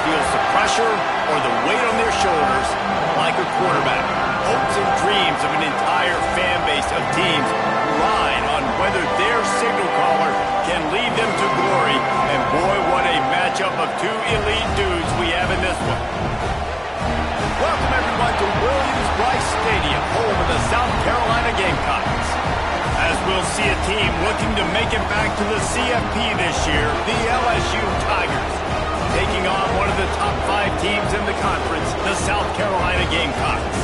feels the pressure or the weight on their shoulders like a quarterback. Hopes and dreams of an entire fan base of teams ride on whether their signal caller can lead them to glory. And boy, what a matchup of two elite dudes we have in this one. Welcome everyone to Williams-Brice Stadium, home of the South Carolina Gamecocks. As we'll see a team looking to make it back to the CFB this year, the LSU Tigers, taking on one of the top 5 teams in the conference, the South Carolina Gamecocks.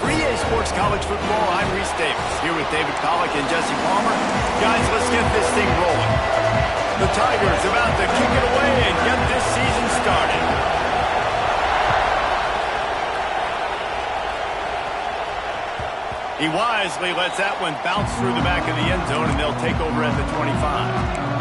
3A Sports College Football, I'm Reese Davis, here with David Pollack and Jesse Palmer. Guys, let's get this thing rolling. The Tigers about to kick it away and get this season started. He wisely lets that one bounce through the back of the end zone, and they'll take over at the 25.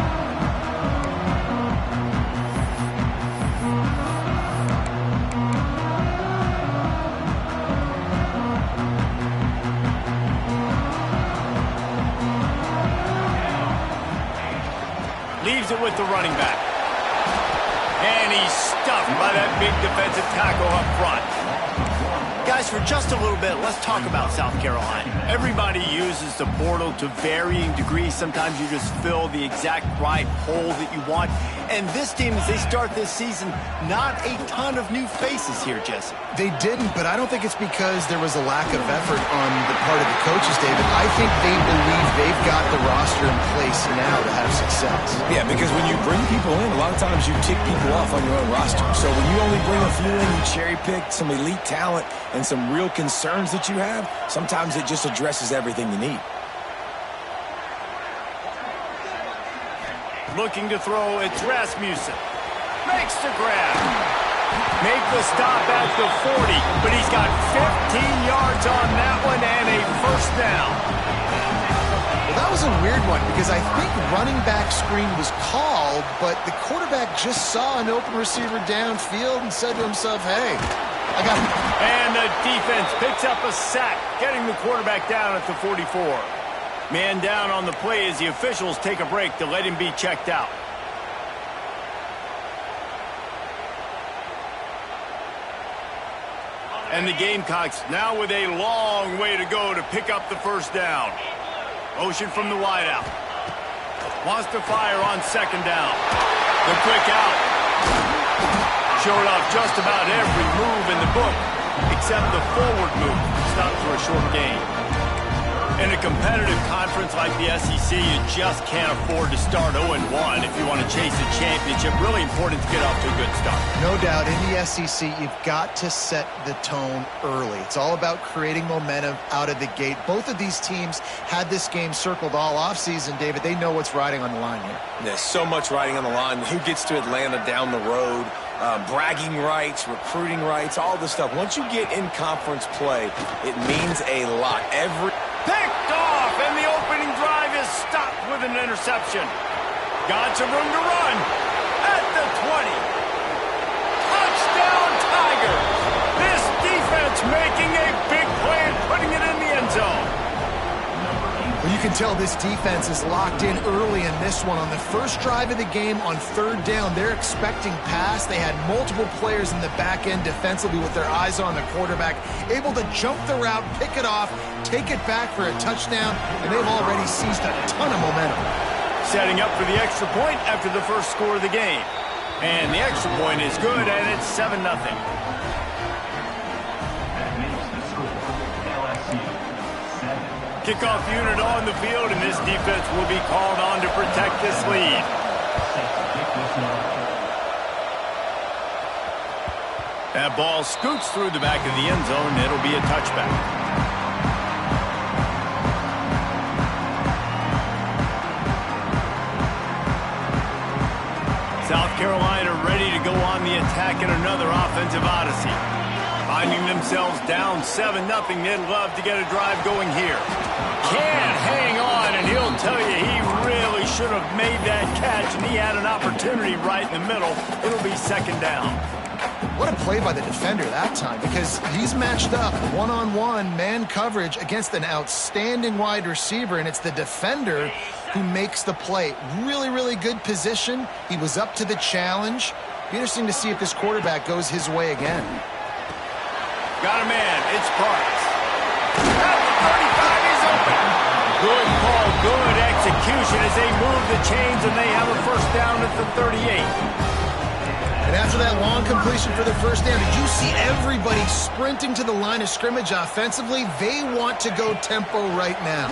Leaves it with the running back. And he's stuffed by that big defensive tackle up front. Guys, for just a little bit, let's talk about South Carolina. Everybody uses the portal to varying degrees. Sometimes you just fill the exact right hole that you want. And this team, as they start this season, not a ton of new faces here, Jesse. They didn't, but I don't think it's because there was a lack of effort on the part of the coaches, David. I think they believe they've got the roster in place now to have success. Yeah, because when you bring people in, a lot of times you tick people off on your own roster. So when you only bring a few in, you cherry pick some elite talent and some real concerns that you have, sometimes it just addresses everything you need. Looking to throw, it's Rasmussen. Makes the grab. Make the stop at the 40, but he's got 15 yards on that one and a first down. Well, that was a weird one because I think running back screen was called, but the quarterback just saw an open receiver downfield and said to himself, hey, I got him. And the defense picks up a sack, getting the quarterback down at the 44. Man down on the play as the officials take a break to let him be checked out. And the Gamecocks now with a long way to go to pick up the first down. Motion from the wideout. Wants to fire on second down. The quick out. Showed off just about every move in the book except the forward move. Stopped for a short gain. In a competitive conference like the SEC, you just can't afford to start 0-1 if you want to chase a championship. Really important to get off to a good start. No doubt, in the SEC, you've got to set the tone early. It's all about creating momentum out of the gate. Both of these teams had this game circled all offseason, David. They know what's riding on the line here. There's so much riding on the line. Who gets to Atlanta down the road? Bragging rights, recruiting rights, all this stuff. Once you get in conference play, it means a lot. Picked off, and the opening drive is stopped with an interception. Got some room to run at the 20. Touchdown, Tigers. This defense making a big play and putting it in the end zone. Well, you can tell this defense is locked in early in this one. On the first drive of the game on third down, they're expecting pass. They had multiple players in the back end defensively with their eyes on the quarterback, able to jump the route, pick it off, take it back for a touchdown, and they've already seized a ton of momentum. Setting up for the extra point after the first score of the game. And the extra point is good, and it's 7-0. Kickoff unit on the field, and this defense will be called on to protect this lead. That ball scoots through the back of the end zone, and it'll be a touchback. South Carolina ready to go on the attack in another offensive odyssey. Finding themselves down 7-0, they'd love to get a drive going here. Can't hang on, and he'll tell you he really should have made that catch, and he had an opportunity right in the middle. It'll be second down. What a play by the defender that time, because he's matched up one-on-one man coverage against an outstanding wide receiver, and it's the defender who makes the play. Really, really good position. He was up to the challenge. Be interesting to see if this quarterback goes his way again. Got a man. It's Parks. At the 35, he's open. Good call, good execution as they move the chains, and they have a first down at the 38. And after that long completion for the first down, did you see everybody sprinting to the line of scrimmage offensively? They want to go tempo right now.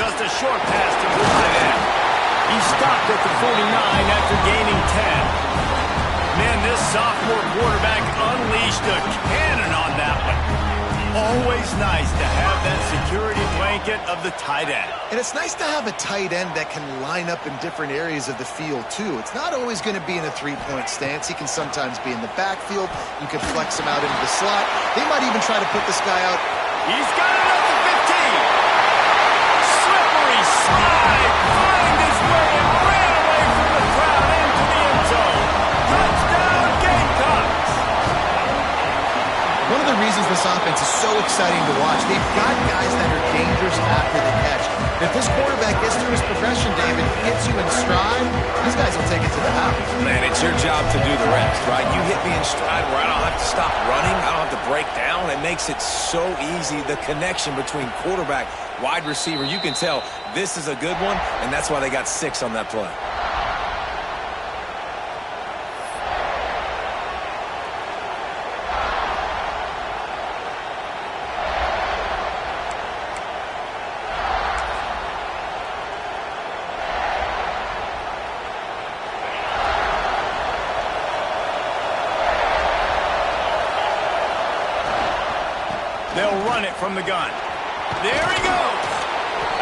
Just a short pass to the tight end. He stopped at the 49 after gaining 10. Man, this sophomore quarterback unleashed a cannon on that one. Always nice to have that security blanket of the tight end. And it's nice to have a tight end that can line up in different areas of the field, too. It's not always going to be in a three-point stance. He can sometimes be in the backfield. You can flex him out into the slot. They might even try to put this guy out. He's got it at the 15. Slippery slide. Find his way and ran away from the crowd into the end zone. Touchdown, Gamecocks. One of the reasons this offense is so exciting to watch, they've got guys that are dangerous after the catch. If this quarterback gets through his progression, David, hits you in stride, these guys will take it to the house. Man, it's your job to do the rest, right? You hit me in stride where I don't have to stop running. I don't have to break down. It makes it so easy. The connection between quarterback, wide receiver, you can tell this is a good one, and that's why they got 6 on that play. They'll run it from the gun. There he goes.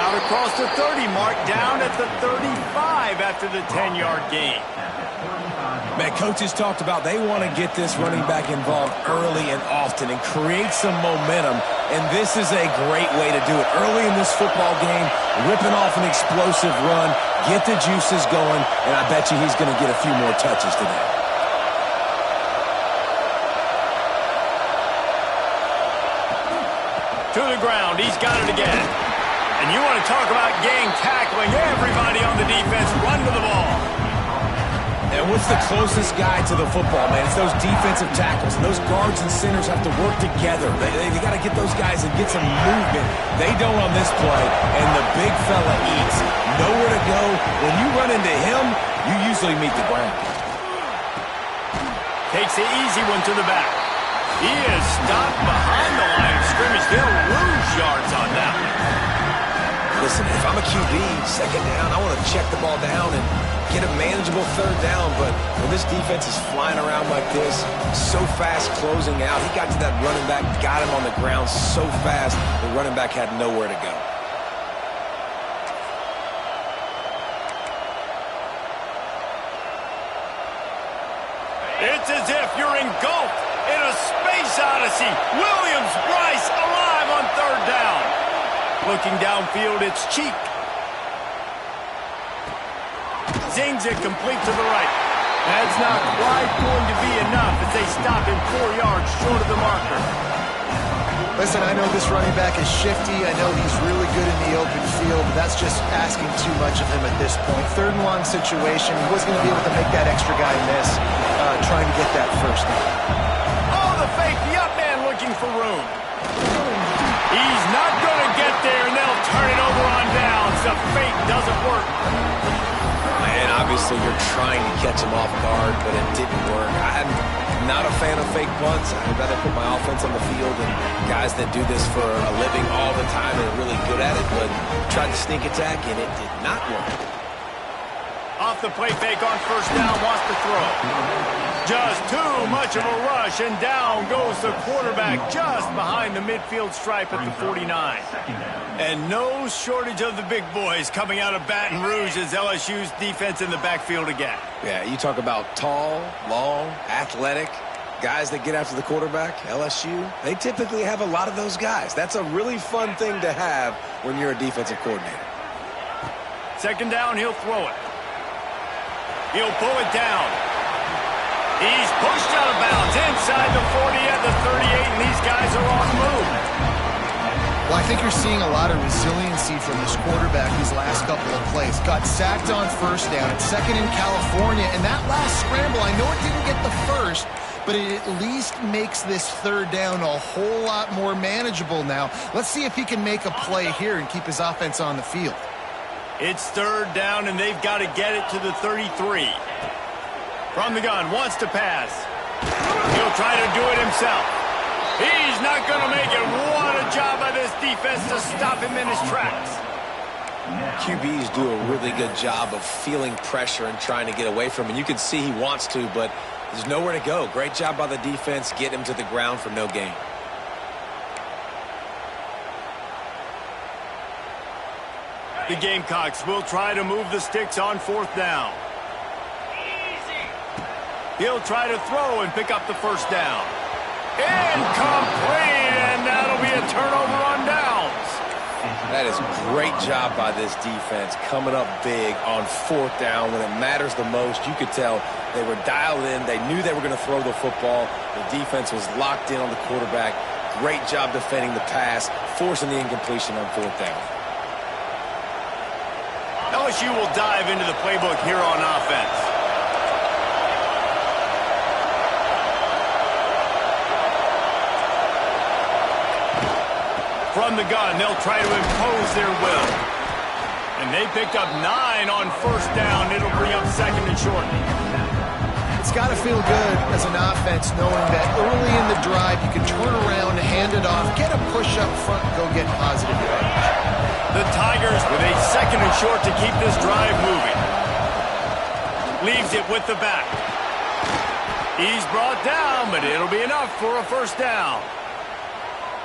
Out across the 30 mark, down at the 35 after the 10-yard gain. Man, coaches talked about they want to get this running back involved early and often and create some momentum, and this is a great way to do it. Early in this football game, ripping off an explosive run, get the juices going, and I bet you he's going to get a few more touches today. To the ground, he's got it again. And you want to talk about gang tackling, everybody on the defense run to the ball. And what's the closest guy to the football, man? It's those defensive tackles. And those guards and centers have to work together. They got to get those guys and get some movement. They don't on this play, and the big fella eats. Nowhere to go. When you run into him, you usually meet the ground. Takes the easy one to the back. He is stopped behind the line of scrimmage. They'll lose yards on that one. Listen, if I'm a QB, second down, I want to check the ball down and get a manageable third down. But when this defense is flying around like this, so fast closing out, he got to that running back, got him on the ground so fast, the running back had nowhere to go. It's as if you're engulfed in a space odyssey. Williams-Brice alive on third down. Looking downfield, it's Cheek. Zings it complete to the right. That's not quite going to be enough as they stop him 4 yards short of the marker. Listen, I know this running back is shifty. I know he's really good in the open field, but that's just asking too much of him at this point. Third and long situation. He wasn't going to be able to make that extra guy miss trying to get that first down. Oh, the fake. The up man looking for room. He's not going to get there, and they'll turn it over on downs. The fake doesn't work. Man, obviously you're trying to catch him off guard, but it didn't work. I'm not a fan of fake punts. I'd rather put my offense on the field and guys that do this for a living all the time and are really good at it, but tried to sneak attack, and it did not work. Off the play fake on first down, wants to throw. Just too much of a rush, and down goes the quarterback just behind the midfield stripe at the 49. And no shortage of the big boys coming out of Baton Rouge as LSU's defense in the backfield again. Yeah, you talk about tall, long, athletic, guys that get after the quarterback, LSU, they typically have a lot of those guys. That's a really fun thing to have when you're a defensive coordinator. Second down, he'll throw it. He'll pull it down. He's pushed out of bounds inside the 40 at the 38, and these guys are on the move. Well, I think you're seeing a lot of resiliency from this quarterback these last couple of plays. Got sacked on first down. It's second in California. And that last scramble, I know it didn't get the first, but it at least makes this third down a whole lot more manageable now. Let's see if he can make a play here and keep his offense on the field. It's third down, and they've got to get it to the 33. From the gun, wants to pass. He'll try to do it himself. He's not going to make it. What a job by this defense to stop him in his tracks. QBs do a really good job of feeling pressure and trying to get away from him. You can see he wants to, but there's nowhere to go. Great job by the defense. Get him to the ground for no gain. The Gamecocks will try to move the sticks on fourth down. He'll try to throw and pick up the first down. Incomplete, and that'll be a turnover on downs. That is a great job by this defense, coming up big on fourth down when it matters the most. You could tell they were dialed in. They knew they were going to throw the football. The defense was locked in on the quarterback. Great job defending the pass, forcing the incompletion on fourth down. LSU will dive into the playbook here on offense. From the gun, they'll try to impose their will. And they picked up 9 on first down. It'll bring up second and short. It's got to feel good as an offense knowing that early in the drive you can turn around, hand it off, get a push up front, and go get positive yardage. The Tigers with a second and short to keep this drive moving. Leaves it with the back. He's brought down, but it'll be enough for a first down.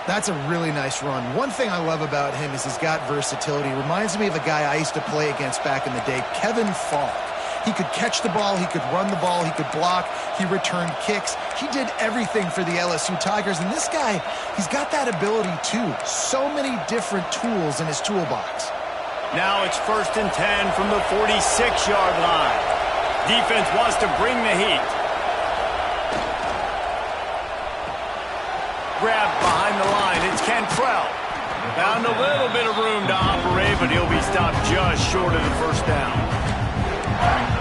That's a really nice run. One thing I love about him is he's got versatility. Reminds me of a guy I used to play against back in the day, Kevin Falk. He could catch the ball, he could run the ball, he could block, he returned kicks. He did everything for the LSU Tigers, and this guy, he's got that ability too. So many different tools in his toolbox. Now it's first and 10 from the 46-yard line. Defense wants to bring the heat. Grab behind the line. It's Cantrell. Found a little bit of room to operate, but he'll be stopped just short of the first down.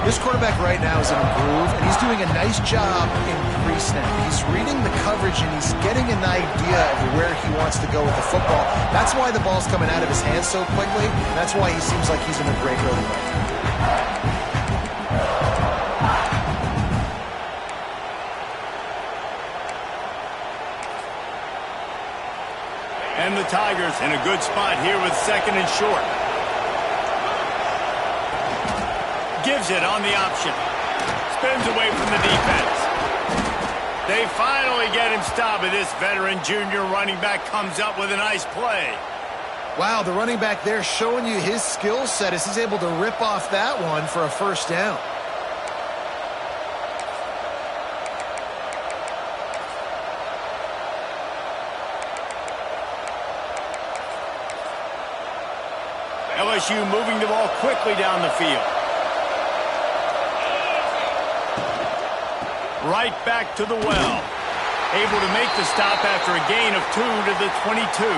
This quarterback right now is in a groove, and he's doing a nice job in pre-snap. He's reading the coverage, and he's getting an idea of where he wants to go with the football. That's why the ball's coming out of his hands so quickly. That's why he seems like he's in a great rhythm right now. And the Tigers in a good spot here with second and short. Gives it on the option. Spins away from the defense. They finally get him stopped, and this veteran junior running back comes up with a nice play. Wow, the running back there showing you his skill set as he's able to rip off that one for a first down. LSU moving the ball quickly down the field. Right back to the well. Able to make the stop after a gain of 2 to the 22.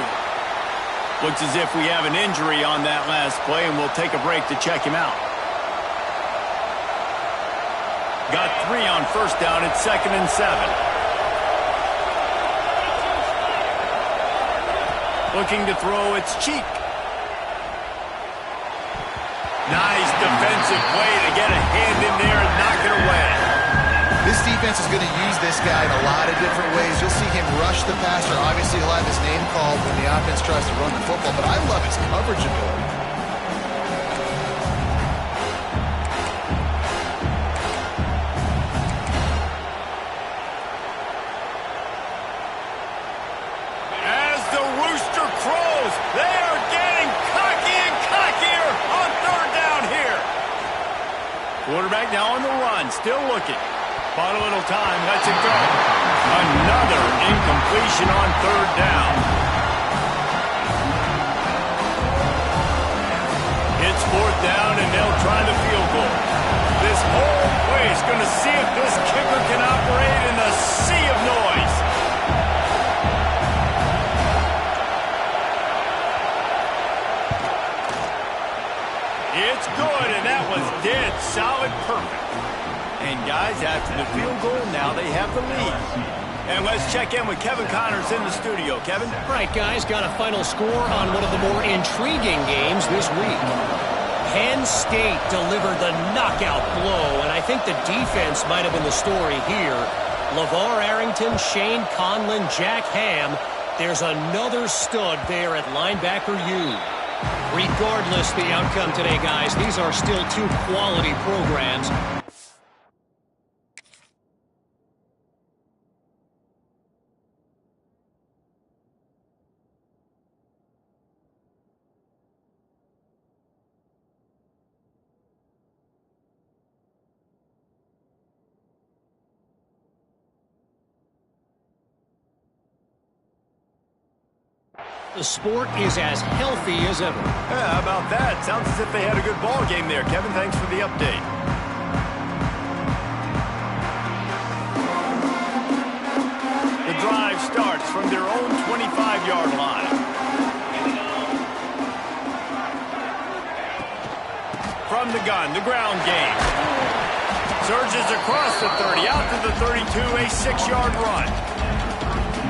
Looks as if we have an injury on that last play, and we'll take a break to check him out. Got 3 on first down. It's second and 7. Looking to throw, it's Cheek. Nice defensive play to get a hand in there and knock it away. This defense is going to use this guy in a lot of different ways. You'll see him rush the passer. Obviously, he'll have his name called when the offense tries to run the football, but I love his coverage ability. As the rooster crows, they are getting cocky and cockier on third down here. Quarterback now on the run, still looking. Bought a little time, lets it go. Another incompletion on third down. It's fourth down, and they'll try the field goal. This whole play is going to see if this kicker can operate in the sea of noise. It's good, and that was dead solid perfect. And guys, after the field goal, now they have the lead. And let's check in with Kevin Connors in the studio. Kevin? All right, guys, got a final score on one of the more intriguing games this week. Penn State delivered the knockout blow, and I think the defense might have been the story here. LeVar Arrington, Shane Conlon, Jack Ham. There's another stud there at linebacker U. Regardless the outcome today, guys, these are still two quality programs. The sport is as healthy as ever. Yeah, how about that? Sounds as if they had a good ball game there. Kevin, thanks for the update. The drive starts from their own 25-yard line. From the gun, the ground game. Surges across the 30, out to the 32, a 6-yard run.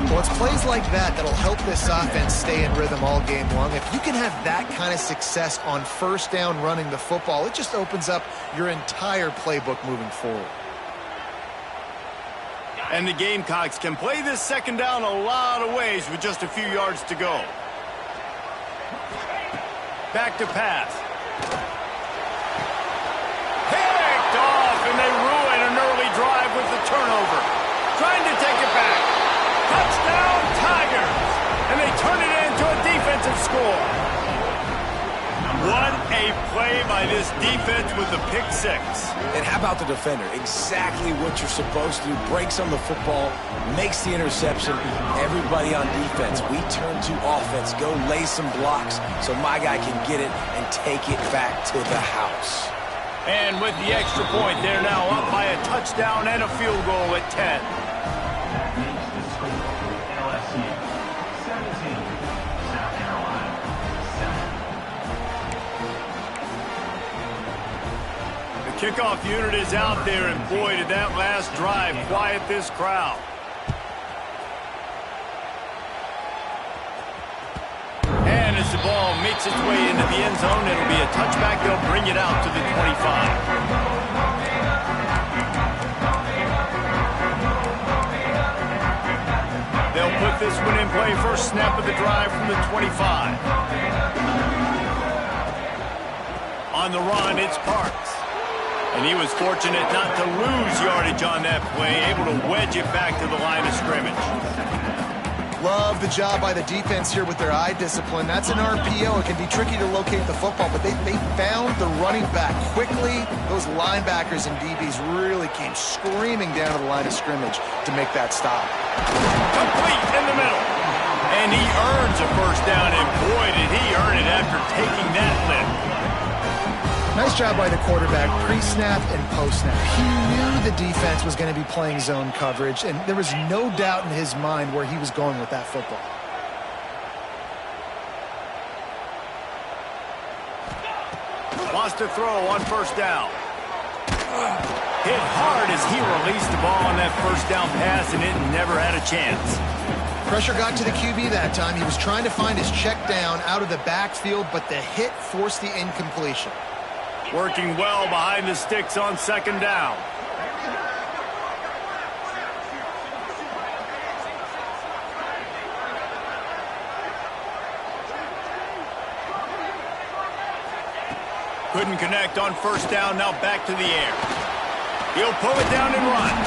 Well, it's plays like that that'll help this offense stay in rhythm all game long. If you can have that kind of success on first down running the football, it just opens up your entire playbook moving forward. And the Gamecocks can play this second down a lot of ways with just a few yards to go. Back to pass. Picked off, and they ruin an early drive with the turnover. Trying to take it back. Touchdown, Tigers! And they turn it into a defensive score. What a play by this defense with the pick six. And how about the defender? Exactly what you're supposed to do. Breaks on the football, makes the interception. Everybody on defense, we turn to offense. Go lay some blocks so my guy can get it and take it back to the house. And with the extra point, they're now up by a touchdown and a field goal at 10. Kickoff unit is out there, and boy, did that last drive quiet this crowd. And as the ball makes its way into the end zone, it'll be a touchback. They'll bring it out to the 25. They'll put this one in play. First snap of the drive from the 25. On the run, it's Parks. And he was fortunate not to lose yardage on that play, able to wedge it back to the line of scrimmage. Love the job by the defense here with their eye discipline. That's an RPO. It can be tricky to locate the football, but they found the running back quickly. Those linebackers and DBs really came screaming down to the line of scrimmage to make that stop. Complete in the middle. And he earns a first down, and boy, did he earn it after taking that lift. Nice job by the quarterback, pre-snap and post-snap. He knew the defense was going to be playing zone coverage, and there was no doubt in his mind where he was going with that football. Wants to throw on first down. Hit hard as he released the ball on that first down pass, and it never had a chance. Pressure got to the QB that time. He was trying to find his check down out of the backfield, but the hit forced the incompletion. Working well behind the sticks on second down. Couldn't connect on first down, now back to the air. He'll pull it down and run.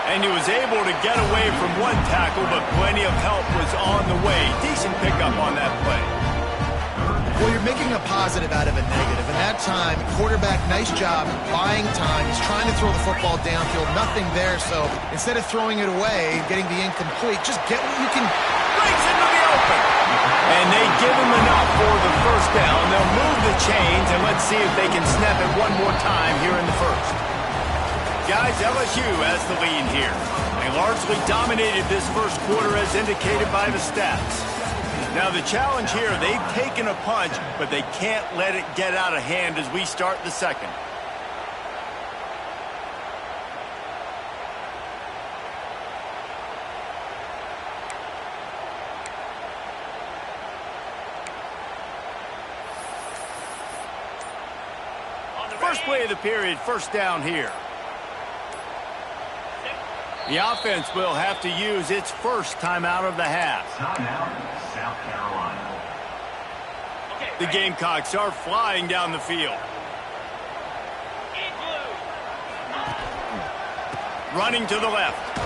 And he was able to get away from one tackle, but plenty of help was on the way. Decent pickup on that play. Well, you're making a positive out of a negative. And that time, quarterback, nice job buying time. He's trying to throw the football downfield. Nothing there. So instead of throwing it away, getting the incomplete, just get what you can. Breaks into the open. And they give him enough for the first down. They'll move the chains, and let's see if they can snap it one more time here in the first. Guys, LSU has the lead here. They largely dominated this first quarter as indicated by the stats. Now the challenge here, they've taken a punch, but they can't let it get out of hand as we start the second. First play of the period, first down here. The offense will have to use its first timeout of the half. Timeout, South Carolina. The Gamecocks are flying down the field. Running to the left.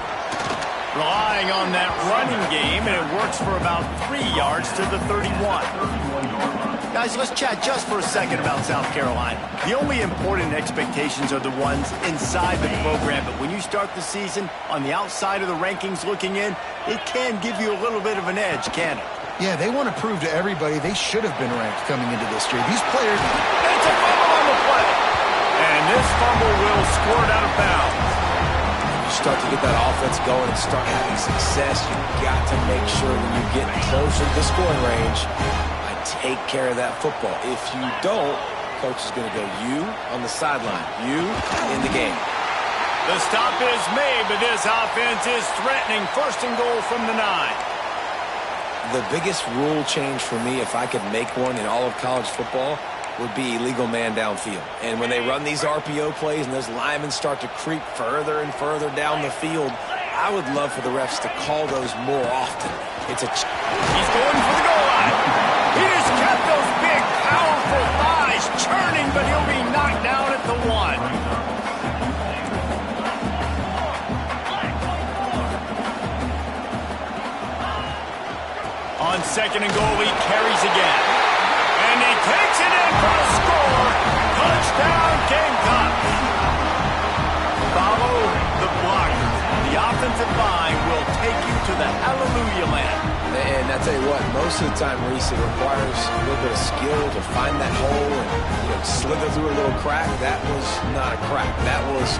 Relying on that running game, and it works for about 3 yards to the 31. Guys, let's chat just for a second about South Carolina. The only important expectations are the ones inside the program, but when you start the season on the outside of the rankings looking in, it can give you a little bit of an edge, can't it? Yeah, they want to prove to everybody they should have been ranked coming into this year. These players... It's a fumble on the play. And this fumble will squirt out of bounds. Start to get that offense going and start having success, you've got to make sure when you get closer to the scoring range, I take care of that football. If you don't, coach is going to go you on the sideline, you in the game. The stop is made, but this offense is threatening. First and goal from the 9. The biggest rule change for me, if I could make one in all of college football, would be illegal man downfield. And when they run these RPO plays and those linemen start to creep further and further down the field, I would love for the refs to call those more often. He's going for the goal line. He just kept those big, powerful thighs churning, but he'll be knocked down at the 1. On second and goal, he carries again. And he takes it in for a score. Touchdown, Gamecocks. Follow the blocker. The offensive line will take you to the hallelujah land. And I tell you what, most of the time, Reese, it requires a little bit of skill to find that hole and slither through a little crack. That was not a crack. That was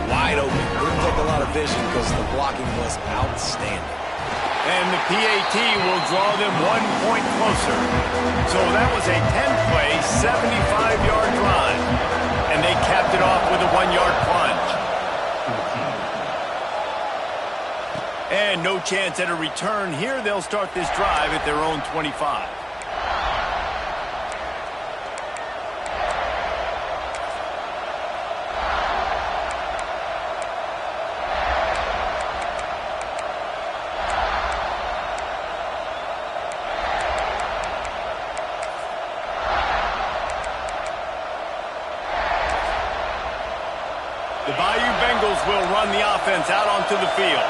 wide open. Didn't take a lot of vision because the blocking was outstanding. And the PAT will draw them 1 point closer. So that was a 10-play, 75-yard drive. And they capped it off with a 1-yard plunge. And no chance at a return here. They'll start this drive at their own 25. The Bayou Bengals will run the offense out onto the field.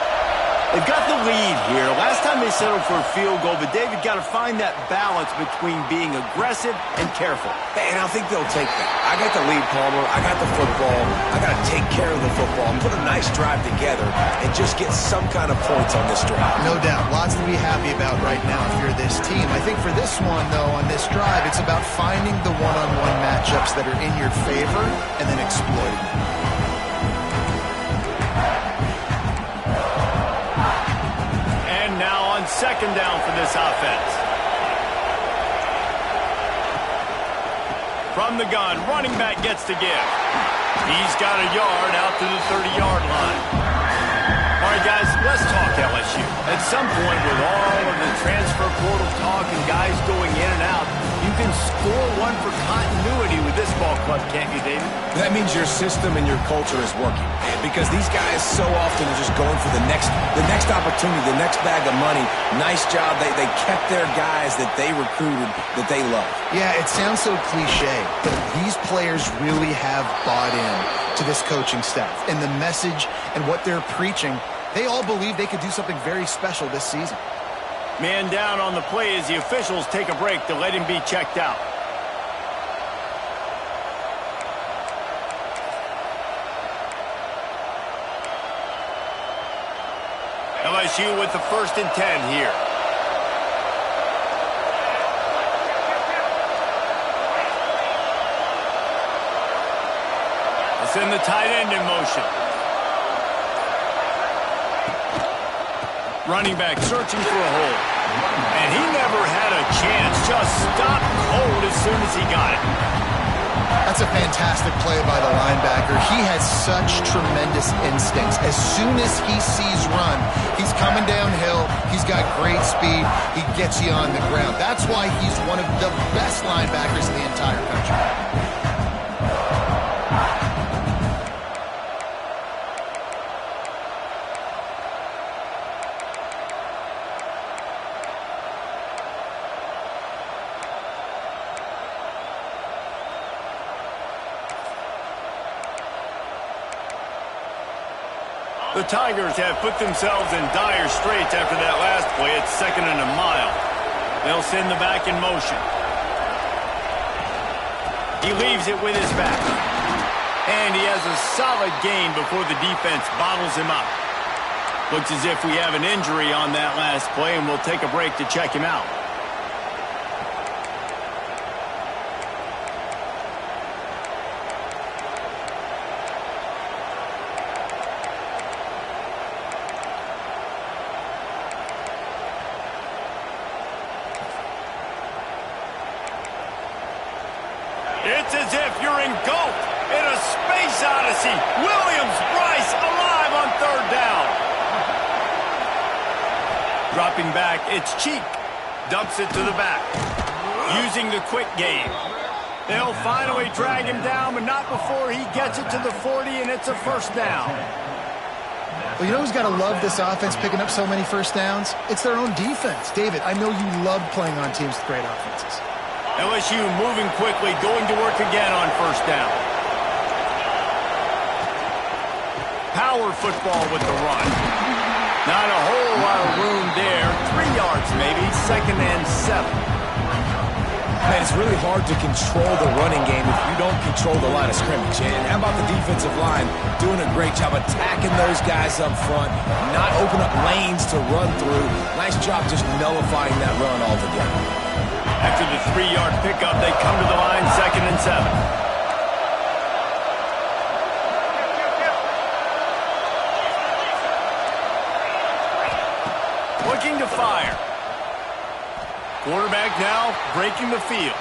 They've got the lead here. Last time they settled for a field goal, but David got to find that balance between being aggressive and careful. And I think they'll take that. I got the lead, Palmer. I got the football. I got to take care of the football and put a nice drive together and just get some kind of points on this drive. No doubt. Lots to be happy about right now if you're this team. I think for this one, though, on this drive, it's about finding the one-on-one matchups that are in your favor and then exploiting them. Second down for this offense. From the gun, running back gets to give. He's got a yard out to the 30-yard line. All right, guys, let's talk LSU. At some point, with all of the transfer portal talk and guys going in and out, you can score one for continuity with this ball club, can't you, David? That means your system and your culture is working. Because these guys so often are just going for the next opportunity, the next bag of money. Nice job. They kept their guys that they recruited, that they love. Yeah, it sounds so cliche, but these players really have bought in to this coaching staff and the message and what they're preaching. They all believe they could do something very special this season. Man down on the play as the officials take a break to let him be checked out. LSU with the 1st and 10 here. It's in the tight end in motion. Running back searching for a hole. And he never had a chance. Just stopped cold as soon as he got it. That's a fantastic play by the linebacker. He has such tremendous instincts. As soon as he sees run, he's coming downhill. He's got great speed. He gets you on the ground. That's why he's one of the best linebackers in the entire country. The Tigers have put themselves in dire straits after that last play. It's 2nd and a mile. They'll send the back in motion. He leaves it with his back. And he has a solid gain before the defense bottles him up. Looks as if we have an injury on that last play, and we'll take a break to check him out. It's as if you're engulfed in a space odyssey. Williams-Brice alive on 3rd down. Dropping back, it's Cheek. Dumps it to the back. Using the quick game. They'll finally drag him down, but not before he gets it to the 40, and it's a 1st down. Well, you know who's got to love this offense picking up so many 1st downs? It's their own defense. David, I know you love playing on teams with great offenses. LSU moving quickly, going to work again on 1st down. Power football with the run. Not a whole lot of room there. 3 yards maybe, 2nd and 7. Man, it's really hard to control the running game if you don't control the line of scrimmage. And how about the defensive line doing a great job attacking those guys up front, not open up lanes to run through. Nice job just nullifying that run altogether. After the 3-yard pickup, they come to the line, 2nd and 7. Looking to fire. Quarterback now breaking the field.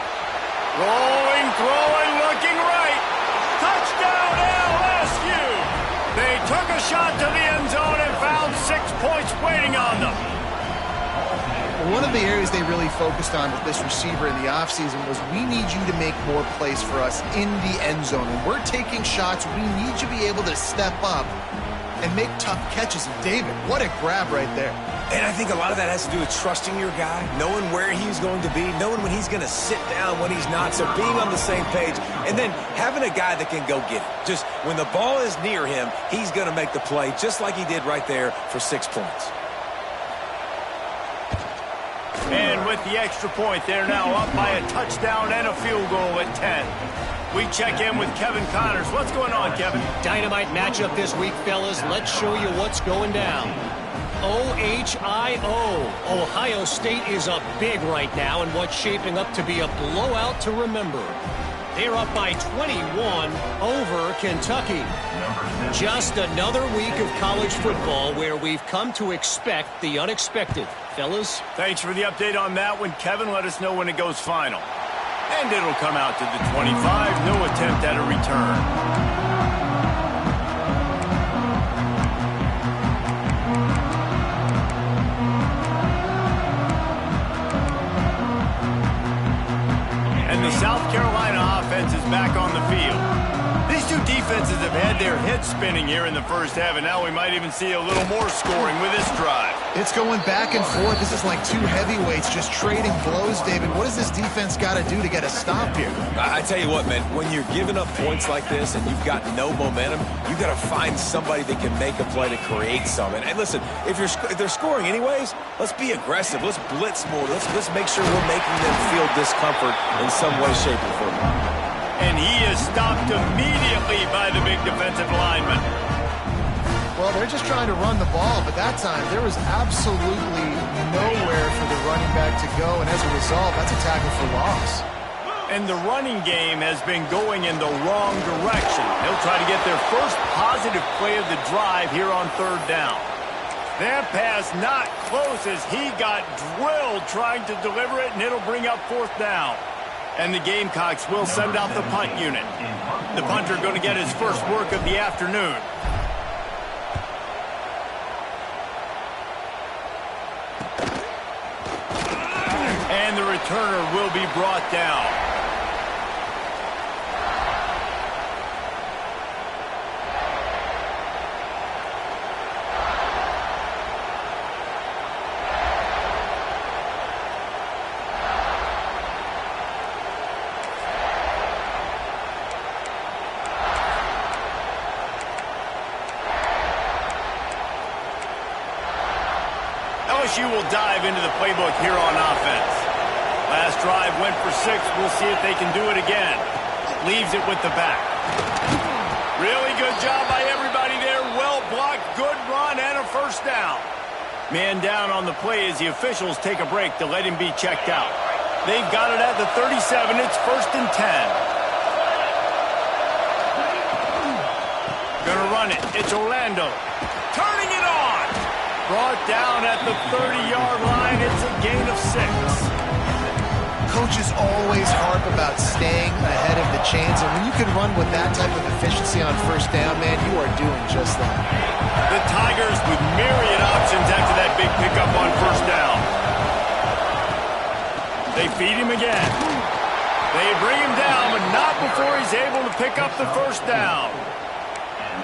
Rolling, throwing, looking right. Touchdown LSU! They took a shot to the end zone and found 6 points waiting on them. One of the areas they really focused on with this receiver in the offseason was we need you to make more plays for us in the end zone. When we're taking shots, we need you to be able to step up and make tough catches. And David, what a grab right there. And I think a lot of that has to do with trusting your guy, knowing where he's going to be, knowing when he's going to sit down, when he's not, so being on the same page, and then having a guy that can go get it. Just when the ball is near him, he's going to make the play, just like he did right there for 6 points. And with the extra point, they're now up by a touchdown and a field goal at 10. We check in with Kevin Connors. What's going on, Kevin? Dynamite matchup this week, fellas. Let's show you what's going down. OHIO. Ohio State is up big right now in what's shaping up to be a blowout to remember. They're up by 21 over Kentucky. Just another week of college football where we've come to expect the unexpected. Fellas? Thanks for the update on that one, Kevin. Let us know when it goes final. And it'll come out to the 25. No attempt at a return. The South Carolina offense is back on the field. These two defenses have had their heads spinning here in the first half, and now we might even see a little more scoring with this drive. It's going back and forth. This is like two heavyweights just trading blows, David. What does this defense got to do to get a stop here? I tell you what, man, when you're giving up points like this and you've got no momentum, you've got to find somebody that can make a play to create something. And listen, if they're scoring anyways, let's be aggressive. Let's blitz more. Let's make sure we're making them feel discomfort in some way, shape, or form. And he is stopped immediately by the big defensive lineman. Well, they're just trying to run the ball, but that time there was absolutely nowhere for the running back to go, and as a result, that's a tackle for loss. And the running game has been going in the wrong direction. They'll try to get their first positive play of the drive here on 3rd down. That pass not close as he got drilled trying to deliver it, and it'll bring up 4th down. And the Gamecocks will send out the punt unit. The punter going to get his first work of the afternoon. And the returner will be brought down. LSU will dive into the playbook here on offense. Last drive went for 6. We'll see if they can do it again. Leaves it with the back. Really good job by everybody there. Well blocked, good run, and a 1st down. Man down on the play as the officials take a break to let him be checked out. They've got it at the 37. It's 1st and 10. Gonna run it. It's Orlando. Turning it on. Brought down at the 30-yard line. It's a gain of 6. Coaches always harp about staying ahead of the chains, and when you can run with that type of efficiency on 1st down, man, you are doing just that. The Tigers with myriad options after that big pickup on 1st down. They feed him again. They bring him down, but not before he's able to pick up the 1st down.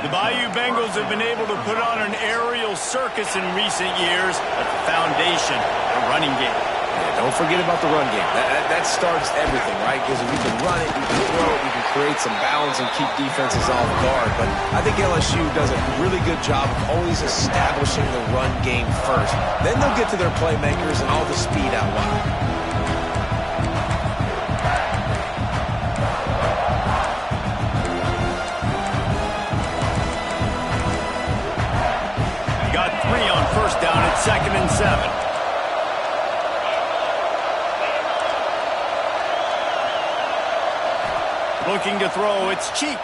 The Bayou Bengals have been able to put on an aerial circus in recent years at the foundation of the running game. Yeah, don't forget about the run game. That starts everything, right? Because if you can run it, you can throw it, you can create some balance and keep defenses off guard. But I think LSU does a really good job of always establishing the run game first. Then they'll get to their playmakers and all the speed out wide. Got 3 on 1st down at 2nd and 7. Looking to throw, it's Cheek.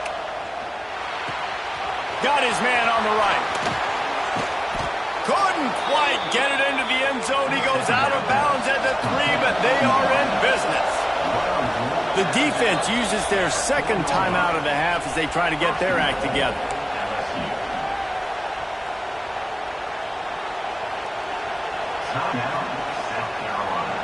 Got his man on the right. Couldn't quite get it into the end zone. He goes out of bounds at the 3, but they are in business. The defense uses their 2nd timeout of the half as they try to get their act together. Timeout, South Carolina.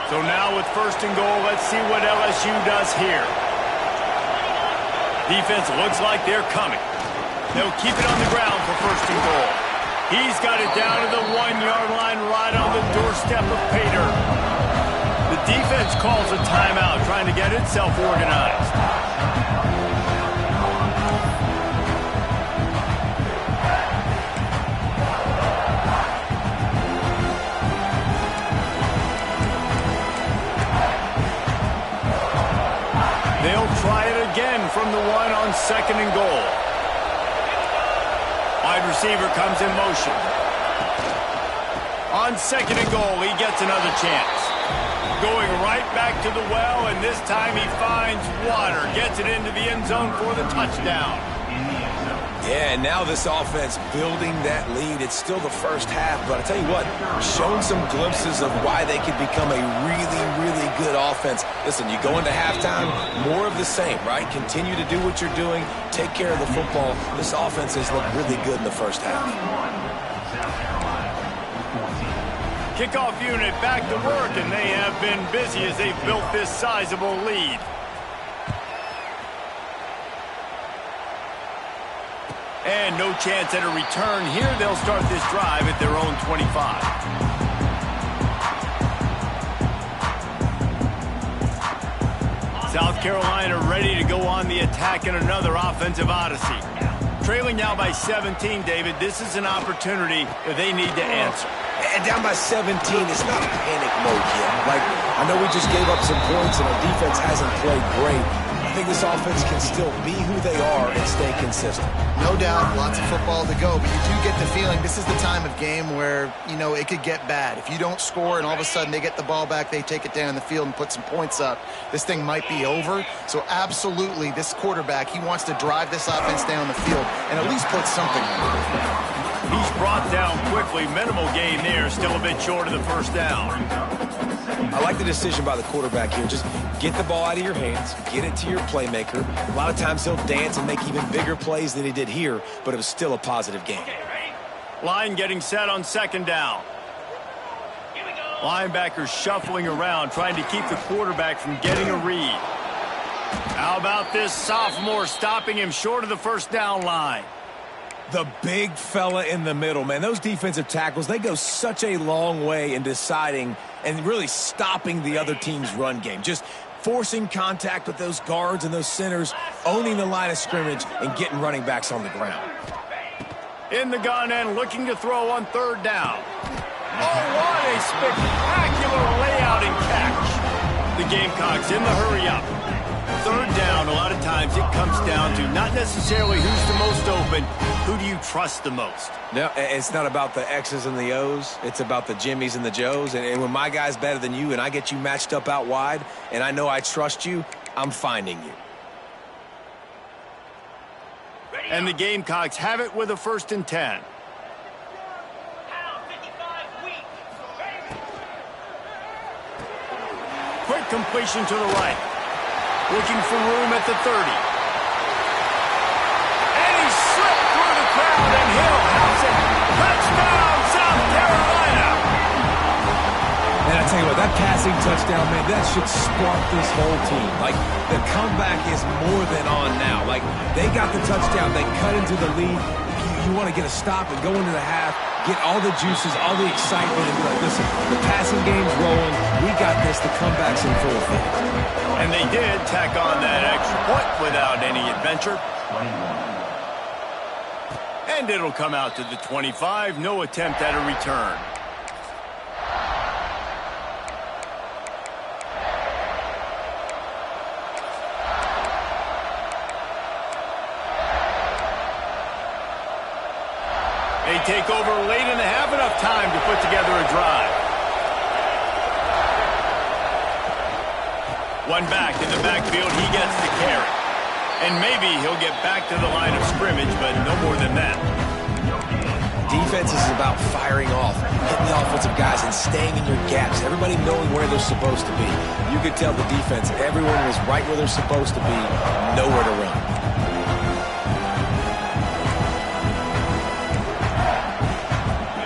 So now with 1st and goal, let's see what LSU does here. Defense looks like they're coming. They'll keep it on the ground for 1st and goal. He's got it down to the 1-yard line right on the doorstep of Pater. The defense calls a timeout, trying to get itself organized. They'll try it again from the 1 on 2nd and goal. Wide receiver comes in motion. On 2nd and goal, he gets another chance. Going right back to the well, and this time he finds water. Gets it into the end zone for the touchdown. Yeah, and now this offense building that lead. It's still the 1st half, but I tell you what, shown some glimpses of why they could become a really, really good offense. Listen, you go into halftime, more of the same, right? Continue to do what you're doing, take care of the football. This offense has looked really good in the 1st half. Kickoff unit back to work, and they have been busy as they've built this sizable lead. And no chance at a return here. They'll start this drive at their own 25. South Carolina ready to go on the attack in another offensive odyssey. Trailing now by 17, David. This is an opportunity that they need to answer. And down by 17, it's not panic mode yet. Like, I know we just gave up some points and our defense hasn't played great. think this offense can still be who they are and stay consistent. No doubt, lots of football to go, but you do get the feeling this is the time of game where, you know, it could get bad. If you don't score and all of a sudden they get the ball back, they take it down the field and put some points up, this thing might be over. So absolutely, this quarterback, he wants to drive this offense down the field and at least put something on it. He's brought down quickly. Minimal gain there, still a bit short of the first down. I like the decision by the quarterback here. Just get the ball out of your hands, get it to your playmaker. A lot of times he'll dance and make even bigger plays than he did here, but it was still a positive game. Line getting set on second down. Linebackers shuffling around, trying to keep the quarterback from getting a read. How about this sophomore stopping him short of the first down line? The big fella in the middle, man. Those defensive tackles, they go such a long way in deciding and really stopping the other team's run game. Just forcing contact with those guards and those centers, owning the line of scrimmage, and getting running backs on the ground. In the gun and looking to throw on third down. Oh, what a spectacular layout and catch. The Gamecocks in the hurry up. Third down, a lot of times it comes down to not necessarily who's the most open, who do you trust the most? No, it's not about the X's and the O's. It's about the Jimmies and the Joes. And when my guy's better than you and I get you matched up out wide and I know I trust you, I'm finding you. And the Gamecocks have it with a 1st and 10. Quick completion to the right. Looking for room at the 30. And he slipped through the crowd, and Hill has it. Touchdown, South Carolina! And I tell you what, that passing touchdown, man, that should spark this whole team. Like, the comeback is more than on now. Like, they got the touchdown. They cut into the lead. You want to get a stop and go into the half, get all the juices, all the excitement, and be like, listen, the passing game's rolling. We got this. The comeback's in full effect. And they did tack on that extra point without any adventure. And it'll come out to the 25. No attempt at a return. They take over late in the half, enough time to put together a drive. One back in the backfield, he gets the carry. And maybe he'll get back to the line of scrimmage, but no more than that. Defense is about firing off, hitting the offensive guys, and staying in your gaps. Everybody knowing where they're supposed to be. You could tell the defense, everyone was right where they're supposed to be, nowhere to run.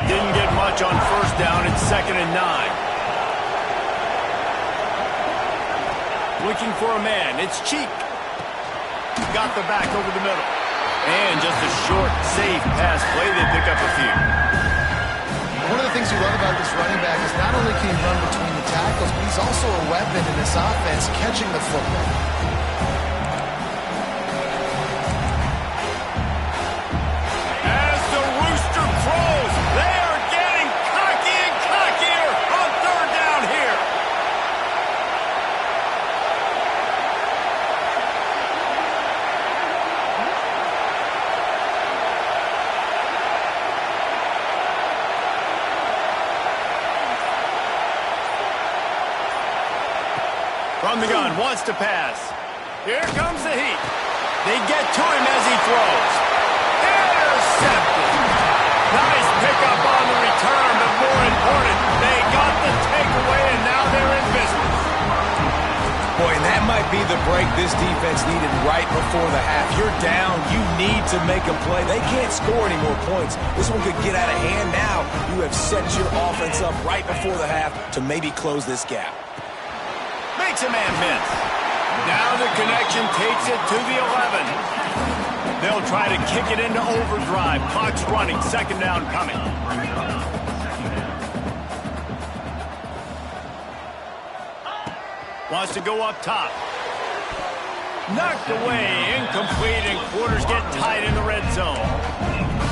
Didn't get much on first down. It's 2nd and 9. Looking for a man. It's Cheek. Got the back over the middle. And just a short, safe pass play. They pick up a few. One of the things you love about this running back is not only can he run between the tackles, but he's also a weapon in this offense catching the football. As the rooster crows, they are getting cocky and cockier on third down here. From the gun, wants to pass. Here comes the heat. They get to him as he throws. Intercepted. Nice pickup on the return, but more important, they got the takeaway, and now they're in business. Boy, and that might be the break this defense needed right before the half. You're down. You need to make a play. They can't score any more points. This one could get out of hand now. You have set your offense up right before the half to maybe close this gap. Makes a man miss. Now the connection takes it to the 11. They'll try to kick it into overdrive. Clock's running. 2nd down coming. Wants to go up top. Knocked away. Incomplete, and quarters get tight in the red zone.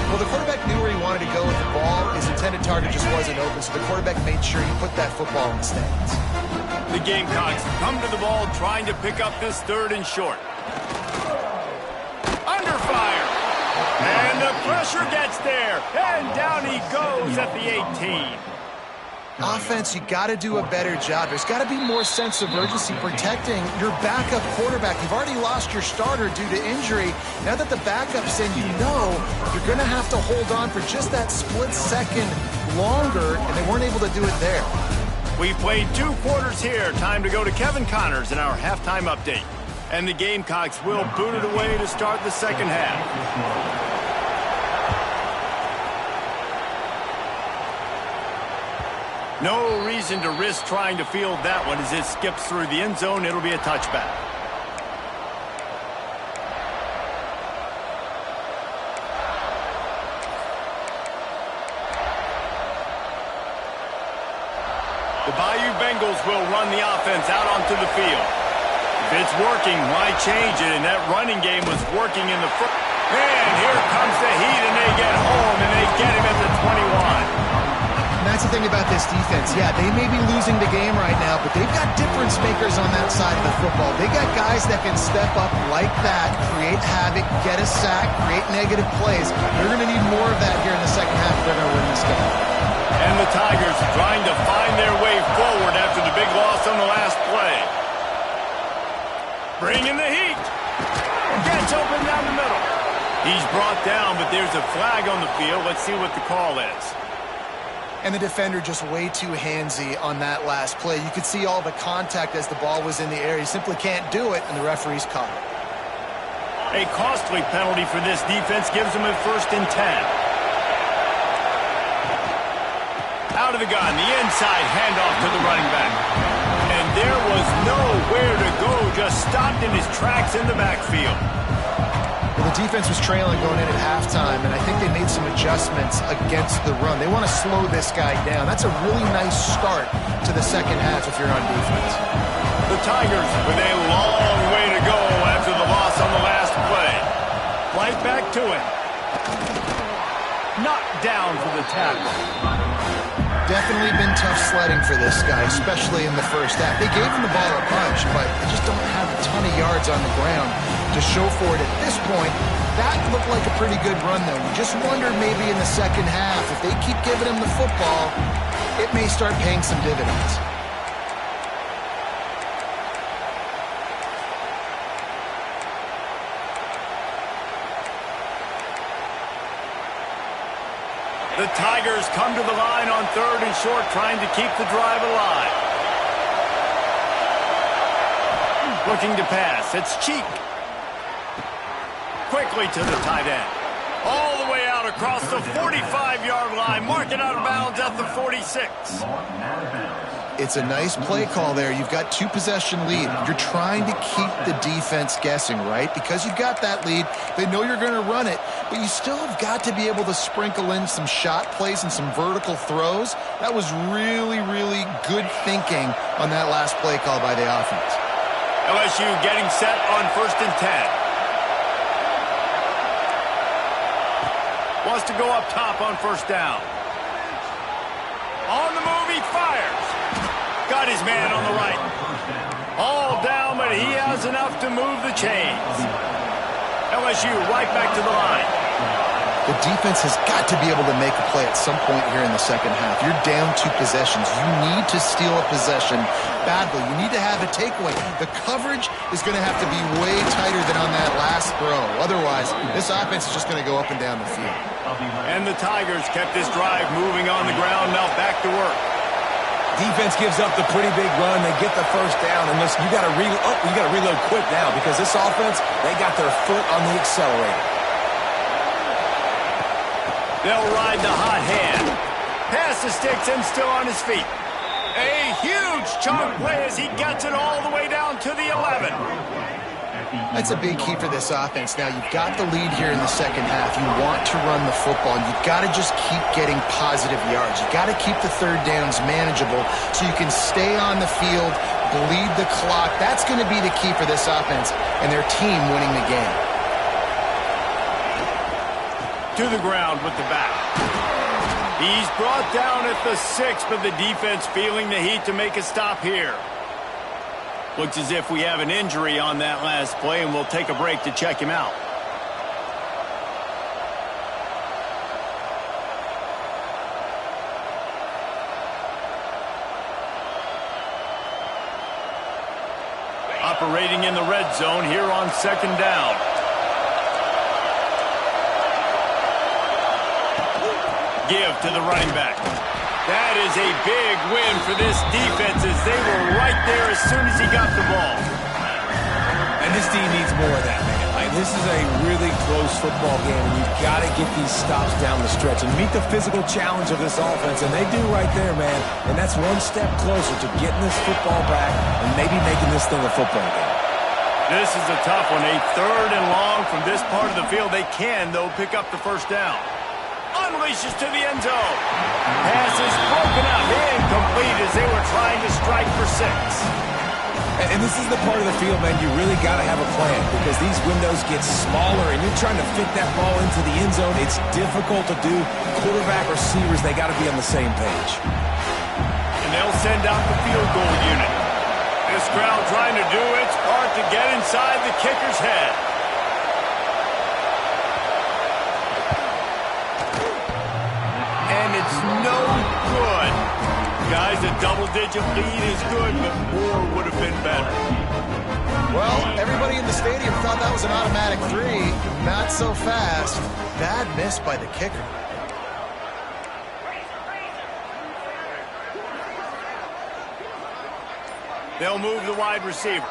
Well, the quarterback knew where he wanted wanted to go with the ball. His intended target just wasn't open, so the quarterback made sure he put that football in the stands. The Gamecocks come to the ball trying to pick up this 3rd and short. Under fire. And the pressure gets there. And down he goes at the 18. Offense, you got to do a better job. There's got to be more sense of urgency protecting your backup quarterback. You've already lost your starter due to injury. Now that the backup's in, you know you're going to have to hold on for just that split second longer, and they weren't able to do it there. We played 2 quarters here. Time to go to Kevin Connors in our halftime update. And the Gamecocks will boot it away to start the second half. No reason to risk trying to field that one as it skips through the end zone. It'll be a touchback. The Bayou Bengals will run the offense out onto the field. If it's working, why change it? And that running game was working in the front. And here comes the heat, and they get home, and they get him at the 21. And that's the thing about this defense. Yeah, they may be losing the game right now, but they've got difference makers on that side of the football. They got guys that can step up like that, create havoc, get a sack, create negative plays. They're going to need more of that here in the second half if they're going to win this game. And the Tigers trying to find their way forward after the big loss on the last play. Bringing the heat. Gets open down the middle. He's brought down, but there's a flag on the field. Let's see what the call is. And the defender just way too handsy on that last play. You could see all the contact as the ball was in the air. He simply can't do it, and the referee's caught it. A costly penalty for this defense gives them a 1st and 10. Out of the gun, the inside handoff to the running back. And there was nowhere to go, just stopped in his tracks in the backfield. Well, the defense was trailing going in at halftime, and I think they made some adjustments against the run. They want to slow this guy down. That's a really nice start to the second half if you're on defense. The Tigers with a long way to go after the loss on the last play. Right back to it. Knocked down for the tackle. Definitely been tough sledding for this guy, especially in the first half. They gave him the ball a bunch, but they just don't have a ton of yards on the ground to show for it at this point. That looked like a pretty good run, though. You just wondered maybe in the second half, if they keep giving him the football, it may start paying some dividends. The Tigers come to the line on 3rd and short, trying to keep the drive alive. Looking to pass. It's Cheek. Quickly to the tight end. All the way out across the 45-yard line. Mark it out of bounds at the 46. It's a nice play call there. You've got 2-possession lead. You're trying to keep the defense guessing, right? Because you've got that lead, they know you're going to run it, but you still have got to be able to sprinkle in some shot plays and some vertical throws. That was really, really good thinking on that last play call by the offense. LSU getting set on 1st and 10. Wants to go up top on 1st down. On the move, he fires. Got his man on the right. All down, but he has enough to move the chains. LSU right back to the line. The defense has got to be able to make a play at some point here in the second half. You're down 2 possessions. You need to steal a possession badly. You need to have a takeaway. The coverage is going to have to be way tighter than on that last throw. Otherwise, this offense is just going to go up and down the field. And the Tigers kept this drive moving on the ground. Now back to work. Defense gives up the pretty big run. They get the 1st down, and listen, you got to reload quick now because this offense, they got their foot on the accelerator. They'll ride the hot hand. Pass the sticks and still on his feet. A huge chunk play as he gets it all the way down to the 11. That's a big key for this offense. Now, you've got the lead here in the second half. You want to run the football. You've got to just keep getting positive yards. You've got to keep the 3rd downs manageable so you can stay on the field, bleed the clock. That's going to be the key for this offense and their team winning the game. to the ground with the back. He's brought down at the 6, but the defense feeling the heat to make a stop here. Looks as if we have an injury on that last play, and we'll take a break to check him out. Operating in the red zone here on 2nd down. Give to the running back. That is a big win for this defense as they were right there as soon as he got the ball. And this team needs more of that, man. Like, this is a really close football game, and you've got to get these stops down the stretch and meet the physical challenge of this offense, and they do right there, man. And that's one step closer to getting this football back and maybe making this thing a football game. This is a tough one. A 3rd and long from this part of the field. They can, though, pick up the first down. Unleashes to the end zone. Pass is broken up, incomplete as they were trying to strike for 6. And this is the part of the field, man, you really got to have a plan because these windows get smaller and you're trying to fit that ball into the end zone. It's difficult to do. Quarterback, receivers, they got to be on the same page. And they'll send out the field goal unit. This crowd trying to do its part to get inside the kicker's head. And it's no good. Guys, a double-digit lead is good, but more would have been better. Well, everybody in the stadium thought that was an automatic 3. Not so fast. Bad miss by the kicker. They'll move the wide receiver.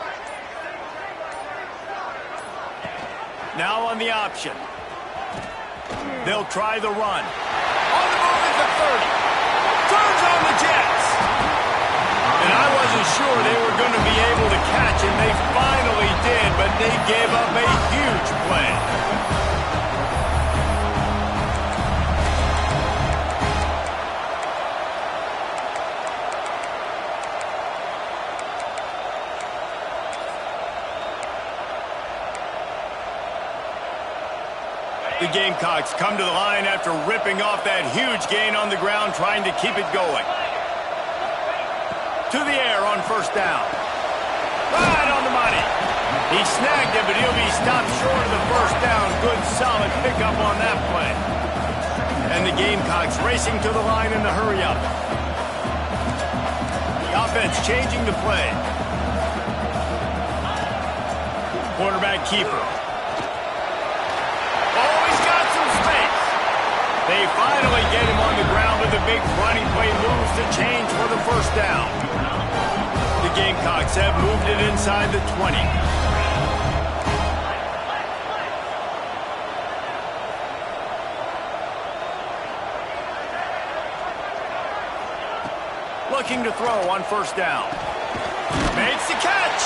Now on the option. They'll try the run. On the move at the 30. Turns on the Jets. And I wasn't sure they were going to be able to catch him. They finally did, but they gave up a huge play. The Gamecocks come to the line after ripping off that huge gain on the ground, trying to keep it going. To the air on 1st down. Right on the money. He snagged it, but he'll be stopped short of the 1st down. Good, solid pickup on that play. And the Gamecocks racing to the line in the hurry-up. The offense changing the play. Quarterback keeper. They finally get him on the ground with a big running play, moves the change for the 1st down. The Gamecocks have moved it inside the 20. Looking to throw on 1st down. Makes the catch.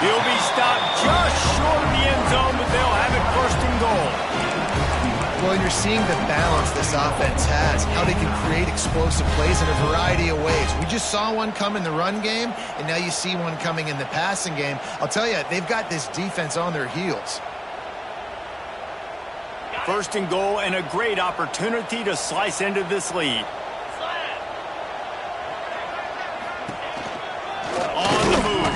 He'll be stopped just short of the end zone, but they'll have it 1st and goal. Well, you're seeing the balance this offense has, how they can create explosive plays in a variety of ways. We just saw one come in the run game, and now you see one coming in the passing game. I'll tell you, they've got this defense on their heels. 1st and goal, and a great opportunity to slice into this lead. On the move.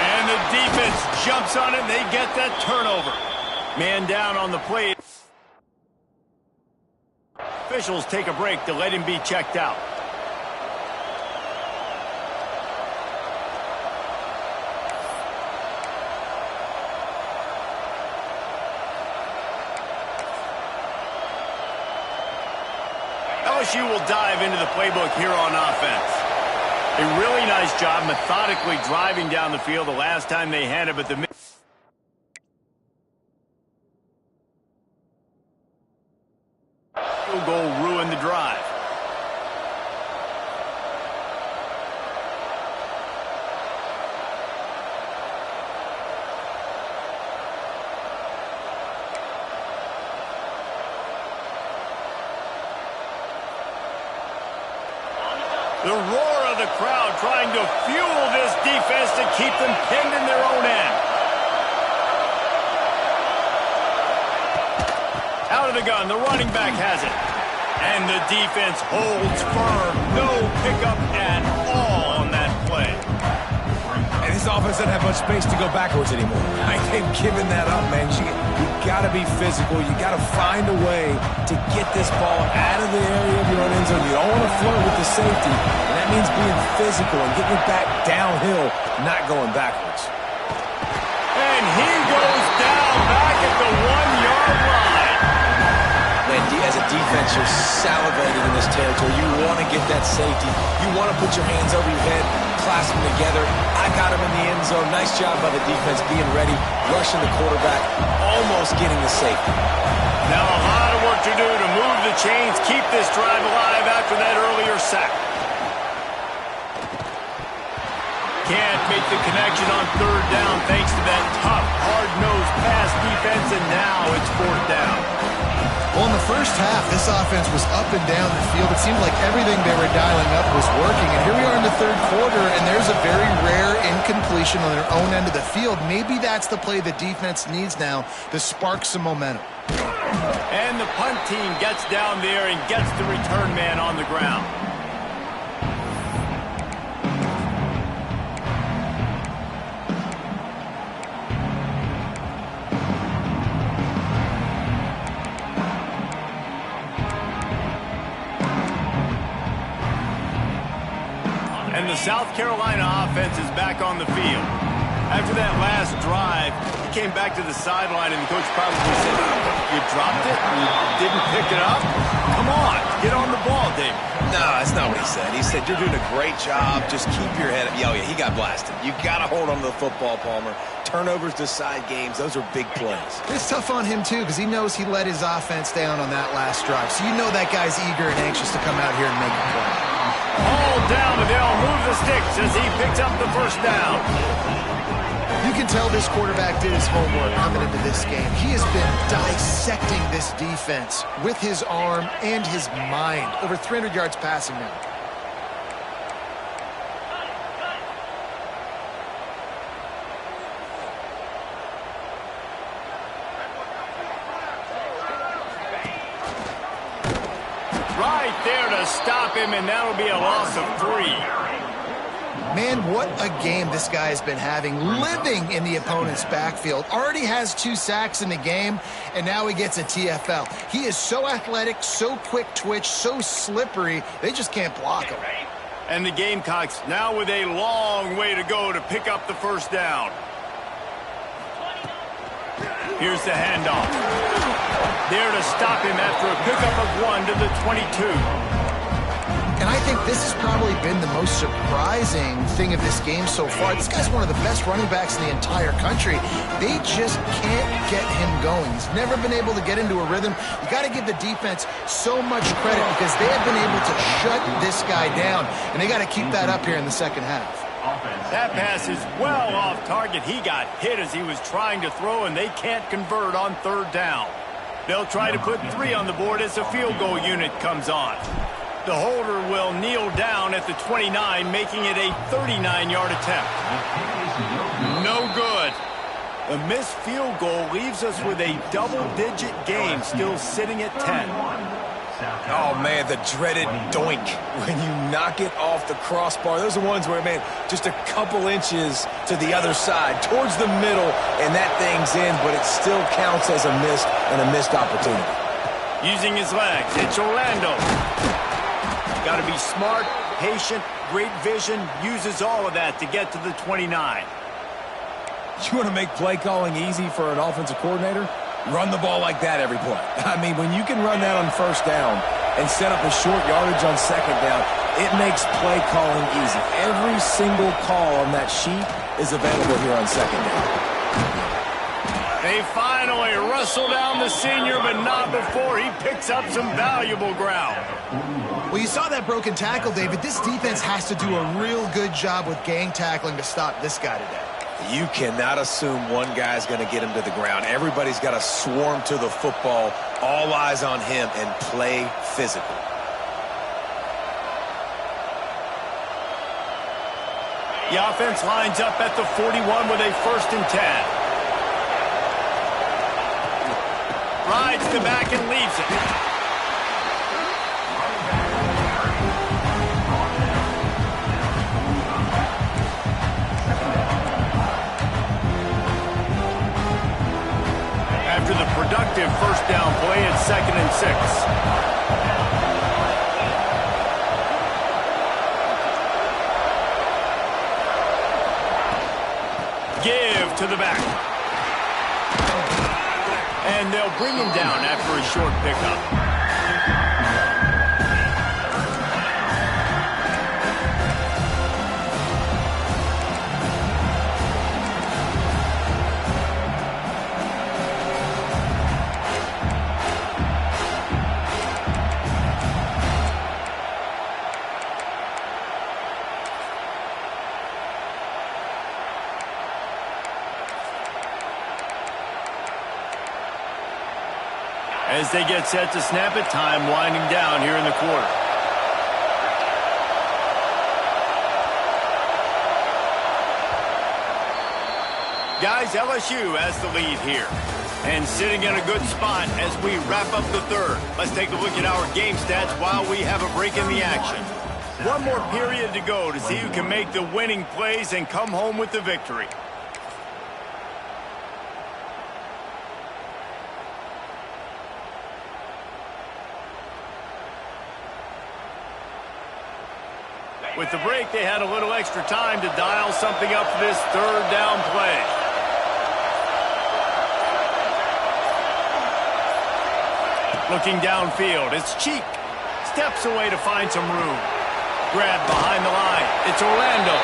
And the defense jumps on it, and they get that turnover. Man down on the play. Officials take a break to let him be checked out. LSU will dive into the playbook here on offense. A really nice job methodically driving down the field the last time they had it, but the field goal ruined the drive. The roar of the crowd trying to fuel this defense to keep them pinned in their own end. Out of the gun, the running back has it. And the defense holds firm. No pickup at all on that play. And this offense doesn't have much space to go backwards anymore. I ain't giving that up, man. You got to be physical. You got to find a way to get this ball out of the area of your own end zone. You don't want to flirt with the safety, and that means being physical and getting it back downhill, not going backwards. And he goes down back at the 1-yard line. Man, as a defense, you're salivating in this territory. You want to get that safety. You want to put your hands over your head, clasp them together. I got him in the end zone. Nice job by the defense being ready, rushing the quarterback, almost getting the safety. Now a lot of work to do to move the chains, keep this drive alive after that earlier sack. Can't make the connection on third down thanks to that tough, hard-nosed pass defense, and now it's fourth down. Well, in the first half, this offense was up and down the field. It seemed like everything they were dialing up was working. And here we are in the third quarter, and there's a very rare incompletion on their own end of the field. Maybe that's the play the defense needs now to spark some momentum. And the punt team gets down there and gets the return man on the ground. And the South Carolina offense is back on the field. After that last drive, he came back to the sideline, and the coach probably said, "You dropped it? You didn't pick it up? Come on, get on the ball, David." No, that's not what he said. He said, you're doing a great job. Just keep your head up. Oh, yeah, he got blasted. You got to hold on to the football, Palmer. Turnovers decide games. Those are big plays. It's tough on him, too, because he knows he let his offense down on that last drive. So you know that guy's eager and anxious to come out here and make a play. All down, and they'll move the sticks as he picks up the first down. You can tell this quarterback did his homework coming into this game. He has been dissecting this defense with his arm and his mind. Over 300 yards passing now. Right there to stop him, and that'll be a loss of 3. Man, what a game this guy has been having, living in the opponent's backfield. Already has 2 sacks in the game, and now he gets a TFL. He is so athletic, so quick twitch, so slippery, they just can't block him. And the Gamecocks now with a long way to go to pick up the first down. Here's the handoff. There to stop him after a pickup of 1 to the 22. And I think this has probably been the most surprising thing of this game so far. This guy's one of the best running backs in the entire country. They just can't get him going. He's never been able to get into a rhythm. You got to give the defense so much credit because they have been able to shut this guy down. And they got to keep that up here in the second half. That pass is well off target. He got hit as he was trying to throw, and they can't convert on third down. They'll try to put 3 on the board as the field goal unit comes on. The holder will kneel down at the 29, making it a 39-yard attempt. No good. A missed field goal leaves us with a double-digit game still sitting at 10. Oh, man, the dreaded doink when you knock it off the crossbar. Those are ones where, man, just a couple inches to the other side, towards the middle, and that thing's in, but it still counts as a missed and a missed opportunity. Using his legs, it's Orlando. Got to be smart, patient, great vision, uses all of that to get to the 29. You want to make play calling easy for an offensive coordinator? Run the ball like that every play. I mean, when you can run that on first down and set up a short yardage on second down, it makes play calling easy. Every single call on that sheet is available here on second down. They finally wrestle down the senior, but not before he picks up some valuable ground. Well, you saw that broken tackle, David. This defense has to do a real good job with gang tackling to stop this guy today. You cannot assume one guy's going to get him to the ground. Everybody's got to swarm to the football, all eyes on him, and play physical. The offense lines up at the 41 with a 1st and 10. Rides the back and leaves it. After the productive first down play, it's 2nd and 6. Give to the back. And they'll bring him down after a short pickup. As they get set to snap it, time winding down here in the quarter. Guys, LSU has the lead here. And sitting in a good spot as we wrap up the third. Let's take a look at our game stats while we have a break in the action. One more period to go to see who can make the winning plays and come home with the victory. With the break, they had a little extra time to dial something up for this third down play. Looking downfield, it's Cheek. Steps away to find some room. Grab behind the line. It's Orlando.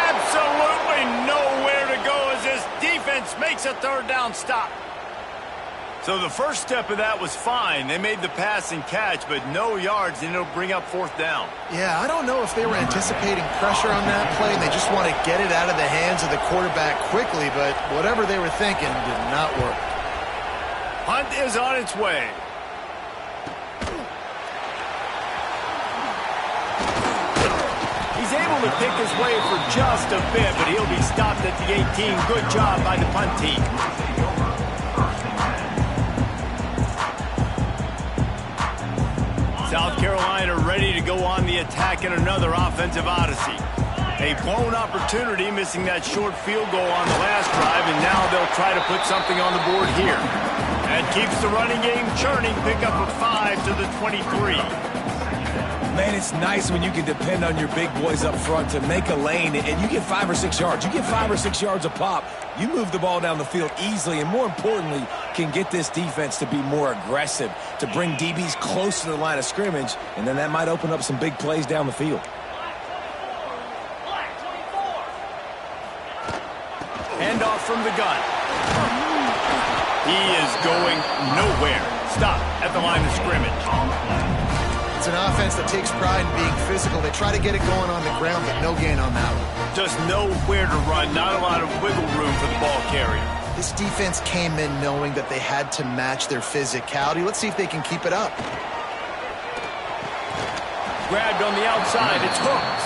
Absolutely nowhere to go as this defense makes a third down stop. So the first step of that was fine. They made the pass and catch, but no yards, and it'll bring up 4th down. Yeah, I don't know if they were anticipating pressure on that play, and they just want to get it out of the hands of the quarterback quickly, but whatever they were thinking did not work. Hunt is on its way. He's able to pick his way for just a bit, but he'll be stopped at the 18. Good job by the punt team. South Carolina ready to go on the attack in another offensive odyssey. A blown opportunity, missing that short field goal on the last drive, and now they'll try to put something on the board here. That keeps the running game churning. Pick up a 5 to the 23. Man, it's nice when you can depend on your big boys up front to make a lane, and you get 5 or 6 yards. You get 5 or 6 yards a pop. You move the ball down the field easily, and more importantly, can get this defense to be more aggressive, to bring DBs close to the line of scrimmage, and then that might open up some big plays down the field. Handoff from the gun. He is going nowhere. Stop at the line of scrimmage. It's an offense that takes pride in being physical. They try to get it going on the ground, but no gain on that one. Just nowhere to run. Not a lot of wiggle room for the ball carrier. This defense came in knowing that they had to match their physicality. Let's see if they can keep it up. Grabbed on the outside. It's Hooks.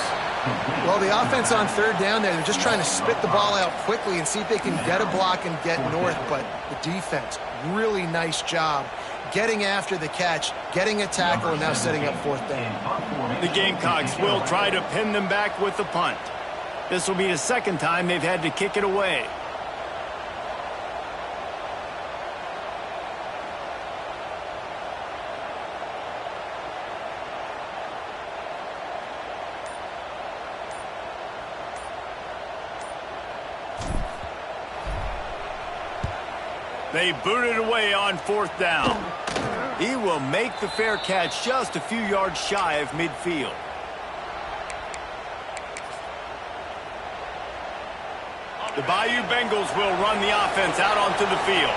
Well, the offense on third down there, they're just trying to spit the ball out quickly and see if they can get a block and get north. But the defense, really nice job getting after the catch, getting a tackle, and now setting up 4th down. The Gamecocks will try to pin them back with the punt. This will be the second time they've had to kick it away. They boot it away on 4th down. He will make the fair catch just a few yards shy of midfield. The Bayou Bengals will run the offense out onto the field.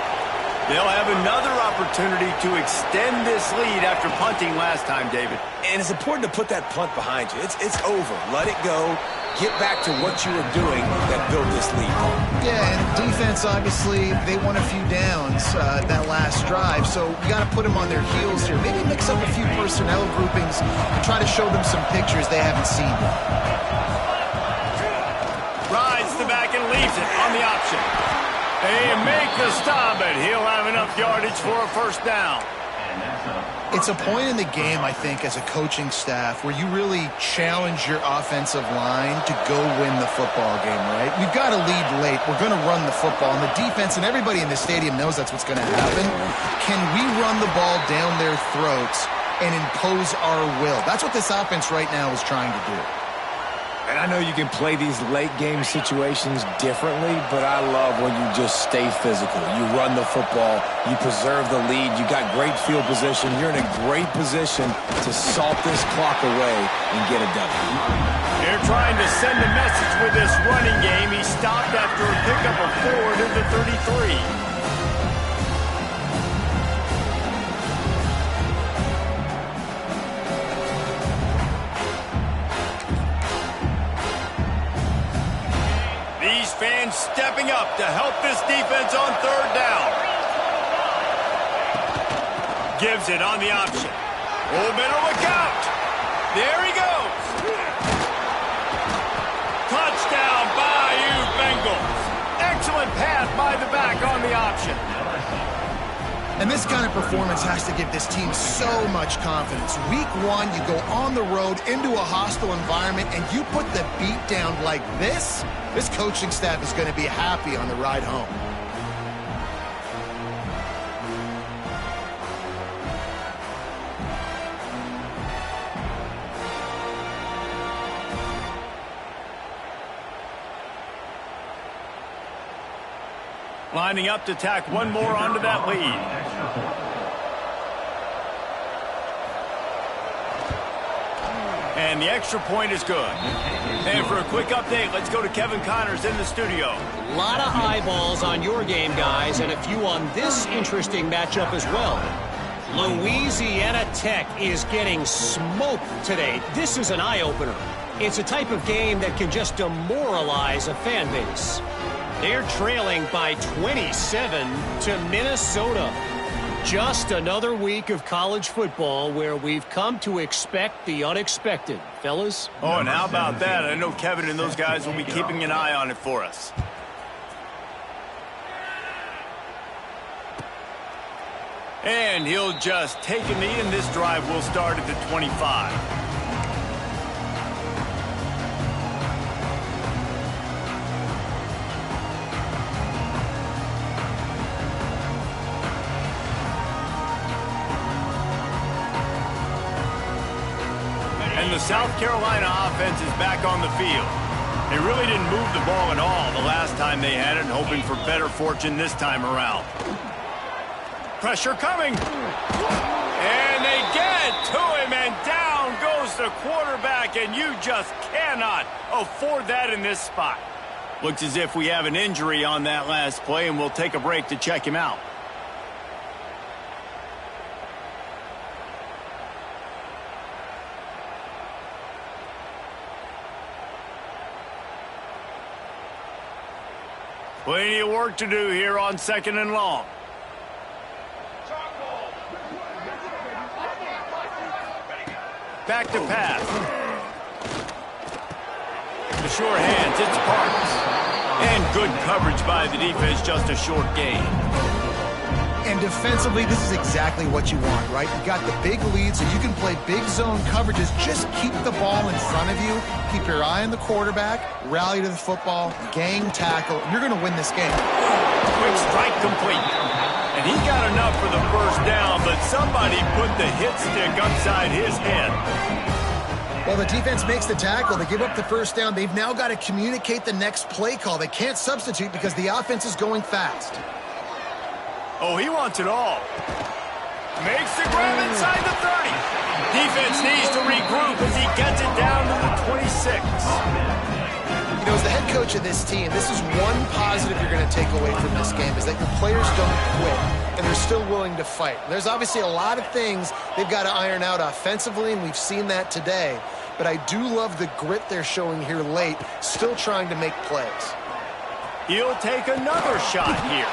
They'll have another opportunity to extend this lead after punting last time, David. And it's important to put that punt behind you. It's over. Let it go. Get back to what you were doing that built this lead. Yeah, and defense, obviously, they won a few downs that last drive, so you got to put them on their heels here. Maybe mix up a few personnel groupings and try to show them some pictures they haven't seen yet. Rides the back and leaves it on the option. They make the stop, and he'll have enough yardage for a first down. It's a point in the game, I think, as a coaching staff where you really challenge your offensive line to go win the football game, right? We've got to lead late. We're going to run the football, and the defense and everybody in the stadium knows that's what's going to happen. Can we run the ball down their throats and impose our will? That's what this offense right now is trying to do. And I know you can play these late-game situations differently, but I love when you just stay physical. You run the football. You preserve the lead. You got great field position. You're in a great position to salt this clock away and get it done. They're trying to send a message with this running game. He stopped after a pickup of 4 to the 33. Fans stepping up to help this defense on third down. Gives it on the option. Oh, better look out. There he goes. Touchdown, Bayou Bengals. Excellent pass by the back on the option. And this kind of performance has to give this team so much confidence. Week 1, you go on the road into a hostile environment, and you put the beat down like this, this coaching staff is going to be happy on the ride home. Lining up to tack one more onto that lead. And the extra point is good. And for a quick update, let's go to Kevin Connors in the studio. A lot of eyeballs on your game, guys, and a few on this interesting matchup as well. Louisiana Tech is getting smoked today. This is an eye-opener. It's a type of game that can just demoralize a fan base. They're trailing by 27 to Minnesota. Just another week of college football where we've come to expect the unexpected, fellas. Oh, and how about that? I know Kevin and those guys will be keeping an eye on it for us. And he'll just take a knee, and this drive will start at the 25. And the South Carolina offense is back on the field. They really didn't move the ball at all the last time they had it, hoping for better fortune this time around. Pressure coming. And they get to him, and down goes the quarterback, and you just cannot afford that in this spot. Looks as if we have an injury on that last play, and we'll take a break to check him out. Plenty of work to do here on 2nd and long. Back to pass. The short hands, it's Parks. And good coverage by the defense, just a short gain. And defensively, this is exactly what you want, right? You got the big lead, so you can play big zone coverages. Just keep the ball in front of you. Keep your eye on the quarterback. Rally to the football. Gang tackle. You're going to win this game. Quick strike complete. And he got enough for the first down, but somebody put the hit stick upside his head. Well, the defense makes the tackle. They give up the first down. They've now got to communicate the next play call. They can't substitute because the offense is going fast. Oh, he wants it all. Makes the grab inside the 30. Defense needs to regroup as he gets it down to the 26. You know, as the head coach of this team, this is one positive you're going to take away from this game, is that your players don't quit, and they're still willing to fight. There's obviously a lot of things they've got to iron out offensively, and we've seen that today. But I do love the grit they're showing here late, still trying to make plays. He'll take another shot here.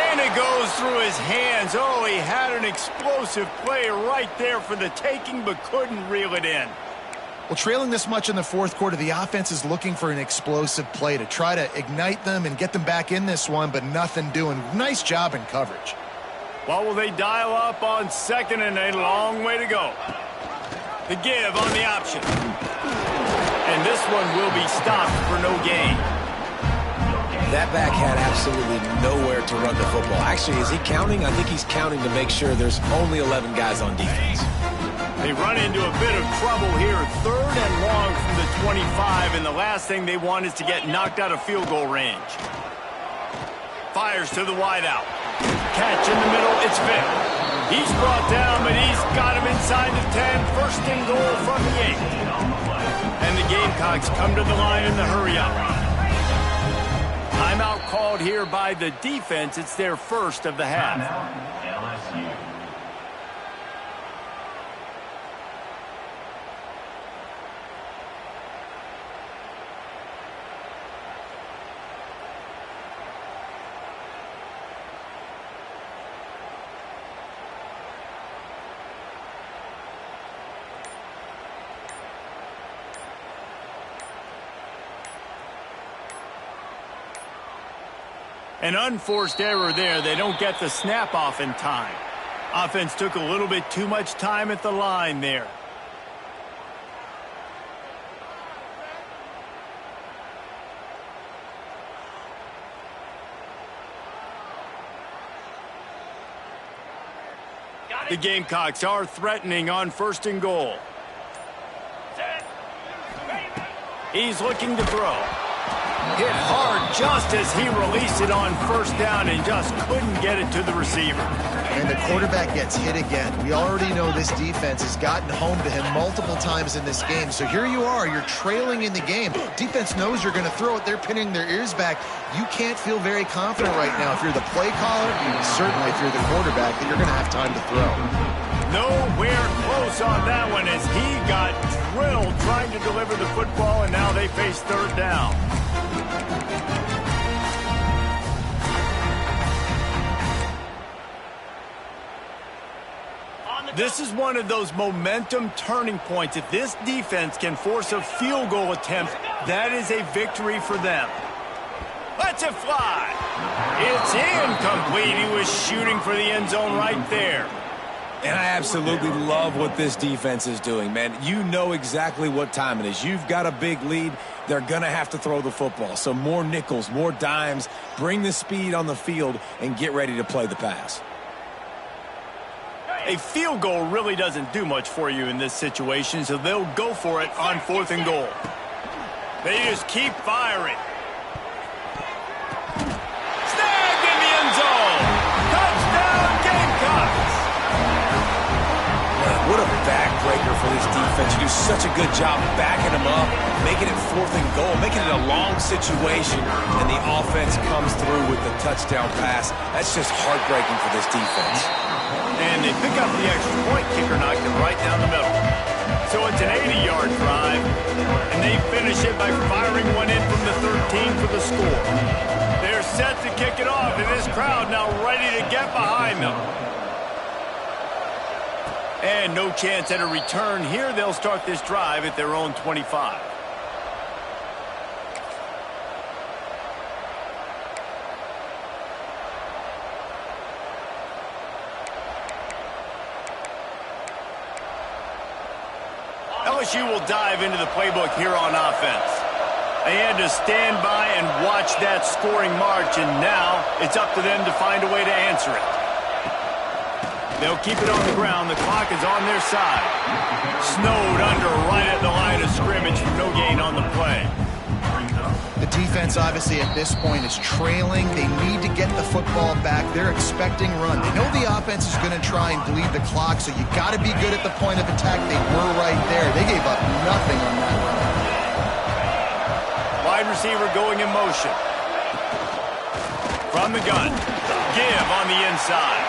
And it goes through his hands. Oh, he had an explosive play right there for the taking, but couldn't reel it in. Well, trailing this much in the fourth quarter, the offense is looking for an explosive play to try to ignite them and get them back in this one, but nothing doing. Nice job in coverage. Well, will they dial up on second and a long way to go? The give on the option. And this one will be stopped for no gain. That back had absolutely nowhere to run the football. Actually, is he counting? I think he's counting to make sure there's only 11 guys on defense. They run into a bit of trouble here. Third and long from the 25, and the last thing they want is to get knocked out of field goal range. Fires to the wideout. Catch in the middle, it's Vick. He's brought down, but he's got him inside the 10. First and goal from the 8. And the Gamecocks come to the line in the hurry-up. Timeout called here by the defense. It's their first of the half. LSU. An unforced error there. They don't get the snap off in time. Offense took a little bit too much time at the line there. The Gamecocks are threatening on first and goal. He's looking to throw. Hit hard just as he released it on first down and just couldn't get it to the receiver. And the quarterback gets hit again. We already know this defense has gotten home to him multiple times in this game. So here you are, you're trailing in the game. Defense knows you're going to throw it. They're pinning their ears back. You can't feel very confident right now if you're the play caller, and certainly if you're the quarterback, that you're going to have time to throw. Nowhere close on that one as he got drilled trying to deliver the football, and now they face third down. This is one of those momentum turning points. If this defense can force a field goal attempt, that is a victory for them. Lets it fly. It's incomplete. He was shooting for the end zone right there. And I absolutely love what this defense is doing, man. You know exactly what time it is. You've got a big lead. They're going to have to throw the football. So more nickels, more dimes, bring the speed on the field, and get ready to play the pass. A field goal really doesn't do much for you in this situation, so they'll go for it on fourth and goal. They just keep firing. Snagged in the end zone. Touchdown, Gamecocks. Man, what a backbreaker for this defense. You do such a good job backing them up, making it fourth and goal, making it a long situation, and the offense comes through with the touchdown pass. That's just heartbreaking for this defense. And they pick up the extra point. Kicker knocked it right down the middle. So it's an 80-yard drive, and they finish it by firing one in from the 13 for the score. They're set to kick it off, and this crowd now ready to get behind them. And no chance at a return here. They'll start this drive at their own 25. LSU will dive into the playbook here on offense. They had to stand by and watch that scoring march, and now it's up to them to find a way to answer it. They'll keep it on the ground. The clock is on their side. Snowed under right at the line of scrimmage for no gain on the play. The defense, obviously, at this point is trailing. They need to get the football back. They're expecting run. They know the offense is going to try and bleed the clock, so you got to be good at the point of attack. They were right there. They gave up nothing on that run. Wide receiver going in motion. From the gun. Give on the inside.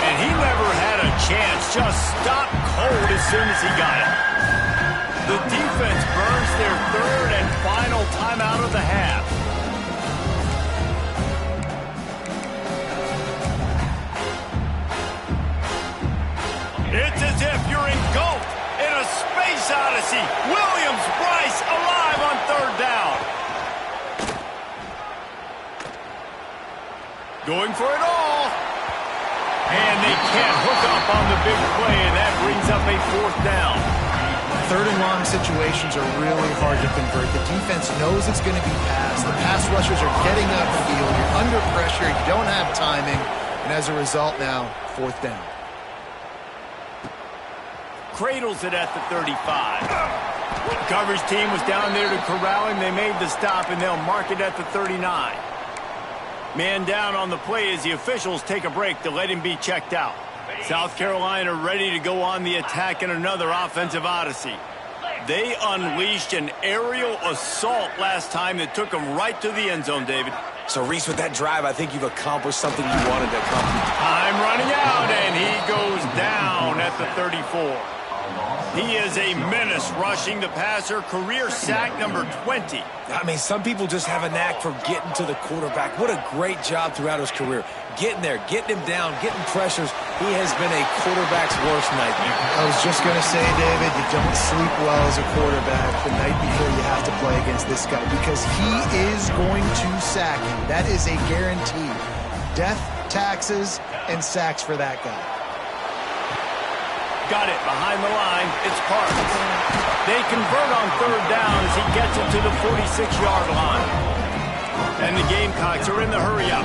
And he never had a chance. Just stopped cold as soon as he got it. The defense burns their third and final timeout of the half. It's as if you're engulfed in a space odyssey. Williams-Brice alive on third down. Going for it all. And they can't hook up on the big play, and that brings up a fourth down. Third and long situations are really hard to convert. The defense knows it's going to be passed. The pass rushers are getting upfield. You're under pressure. You don't have timing. And as a result now, fourth down. Cradles it at the 35. Coverage team was down there to corral him. They made the stop, and they'll mark it at the 39. Man down on the play as the officials take a break to let him be checked out. South Carolina ready to go on the attack in another offensive odyssey. They unleashed an aerial assault last time that took them right to the end zone, David. So, Reese, with that drive, I think you've accomplished something you wanted to accomplish. Time running out, and he goes down at the 34. He is a menace rushing the passer, career sack number 20. I mean, some people just have a knack for getting to the quarterback. What a great job throughout his career. Getting there, getting him down, getting pressures. He has been a quarterback's worst nightmare. I was just going to say, David, you don't sleep well as a quarterback the night before you have to play against this guy because he is going to sack you. That is a guarantee. Death, taxes, and sacks for that guy. Got it behind the line. It's Parsons. They convert on third down as he gets it to the 46-yard line. And the Gamecocks are in the hurry-up.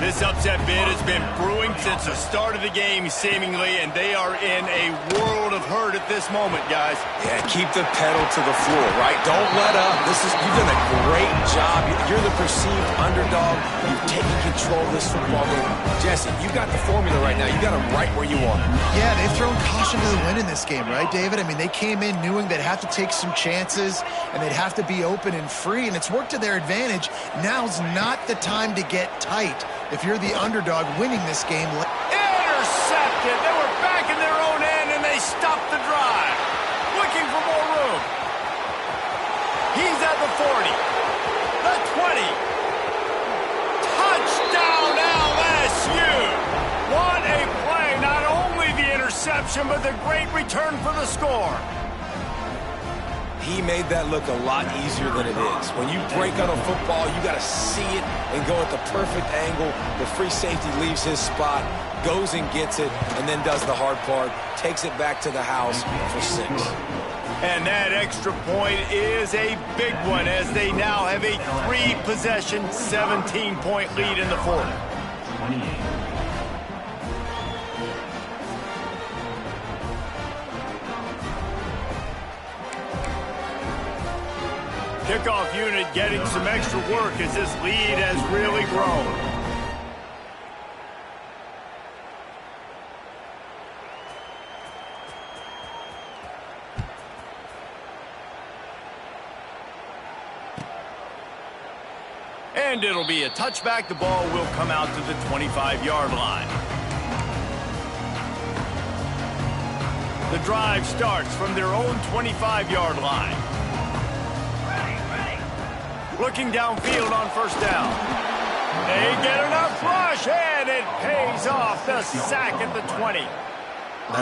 This upset bid has been brewing since the start of the game, seemingly, and they are in a world of hurt at this moment, guys. Yeah, keep the pedal to the floor, right? Don't let up. You've done a great job. You're the perceived underdog. You've taken control of this football game. Jesse, you got the formula right now. You got it right where you want it. Yeah, they've thrown caution to the wind in this game, right, David? I mean, they came in knowing they'd have to take some chances, and they'd have to be open and free, and it's worked to their advantage. Now's not the time to get tight. If you're the underdog winning this game. Intercepted. They were back in their own end, and they stopped the drive. Looking for more room. He's at the 40. The 20. Touchdown LSU. What a play. Not only the interception, but the great return for the score. He made that look a lot easier than it is. When you break on a football, you got to see it and go at the perfect angle. The free safety leaves his spot, goes and gets it, and then does the hard part, takes it back to the house for 6. And that extra point is a big one as they now have a 3-possession, 17-point lead in the fourth. 28. Kickoff unit getting some extra work as this lead has really grown. And it'll be a touchback. The ball will come out to the 25-yard line. The drive starts from their own 25-yard line. Looking downfield on first down. They get enough rush, and it pays off. The sack at the 20.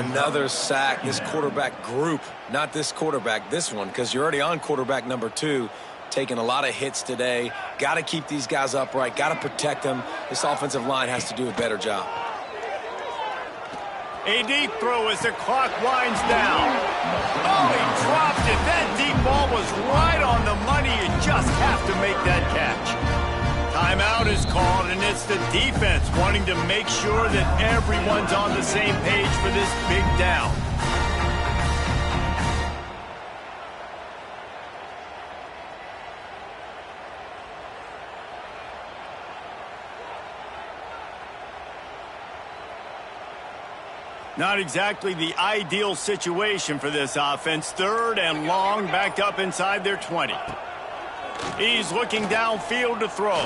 Another sack. This quarterback group, not this quarterback, this one, because you're already on quarterback number 2, taking a lot of hits today. Got to keep these guys upright. Got to protect them. This offensive line has to do a better job. A deep throw as the clock winds down. Oh, he dropped it. That deep ball was right on the money. You just have to make that catch. Timeout is called, and it's the defense wanting to make sure that everyone's on the same page for this big down. Not exactly the ideal situation for this offense. Third and long, backed up inside their 20. He's looking downfield to throw.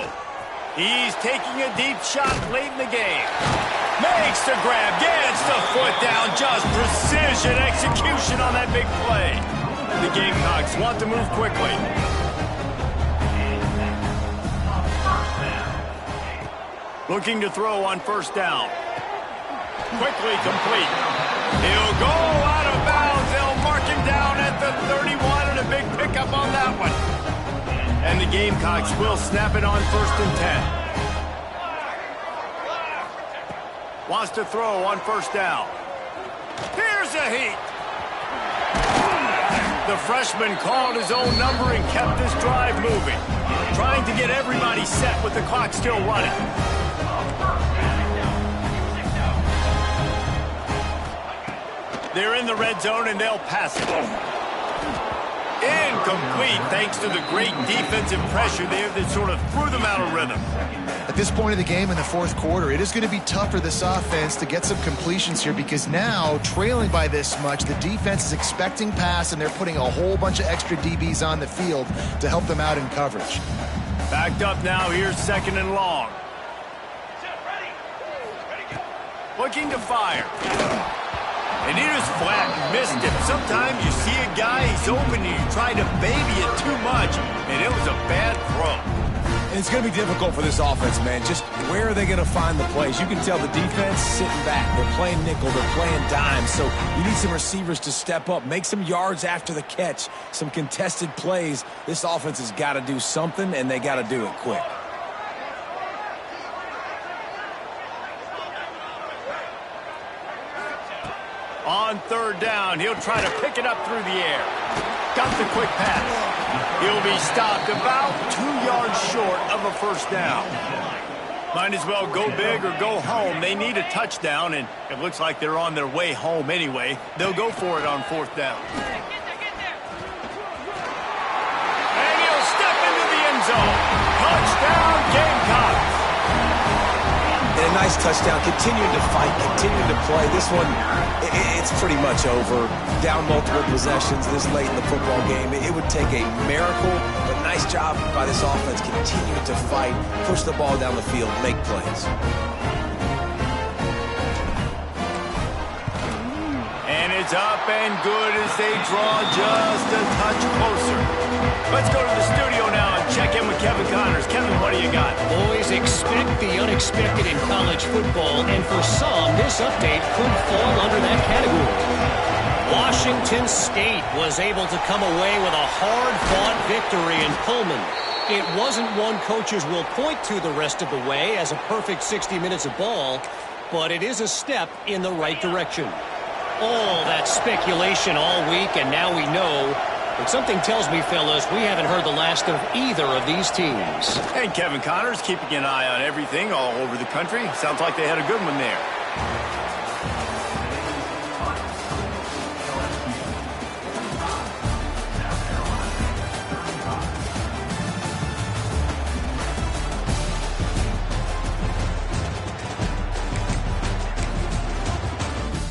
He's taking a deep shot late in the game. Makes the grab, gets the foot down. Just precision execution on that big play. The Gamecocks want to move quickly. Looking to throw on first down. Quickly complete. He'll go out of bounds. They'll mark Gamecocks will snap it on 1st and 10. Wants to throw on 1st down. Here's a heat. The freshman called his own number and kept this drive moving. Trying to get everybody set with the clock still running. They're in the red zone and they'll pass it. Incomplete thanks to the great defensive pressure there that sort of threw them out of rhythm. At this point of the game in the 4th quarter, it is going to be tough for this offense to get some completions here because now, trailing by this much, the defense is expecting pass and they're putting a whole bunch of extra DBs on the field to help them out in coverage. Backed up now, here's 2nd and long. Looking to fire. And he just flat missed it. Sometimes you see a guy, he's open, and you try to baby it too much, and it was a bad throw. And it's going to be difficult for this offense, man. Just where are they going to find the plays? You can tell the defense sitting back. They're playing nickel. They're playing dime. So you need some receivers to step up, make some yards after the catch, some contested plays. This offense has got to do something, and they got to do it quick. On 3rd down, he'll try to pick it up through the air. Got the quick pass. He'll be stopped about 2 yards short of a 1st down. Might as well go big or go home. They need a touchdown, and it looks like they're on their way home anyway. They'll go for it on 4th down. And he'll step into the end zone. Touchdown, Gamecocks. And a nice touchdown, continuing to fight, continuing to play. This one, it's pretty much over. Down multiple possessions this late in the football game. It would take a miracle, but nice job by this offense continuing to fight, push the ball down the field, make plays. And it's up and good as they draw just a touch closer. Let's go to the studio now and check in with Kevin Connors. Kevin, what do you got? Boys, expect the unexpected in college football, and for some, this update could fall under that category. Washington State was able to come away with a hard-fought victory in Pullman. It wasn't one coaches will point to the rest of the way as a perfect 60 minutes of ball, but it is a step in the right direction. All that speculation all week, and now we know. But something tells me, fellas, we haven't heard the last of either of these teams. And Kevin Connors keeping an eye on everything all over the country. Sounds like they had a good one there.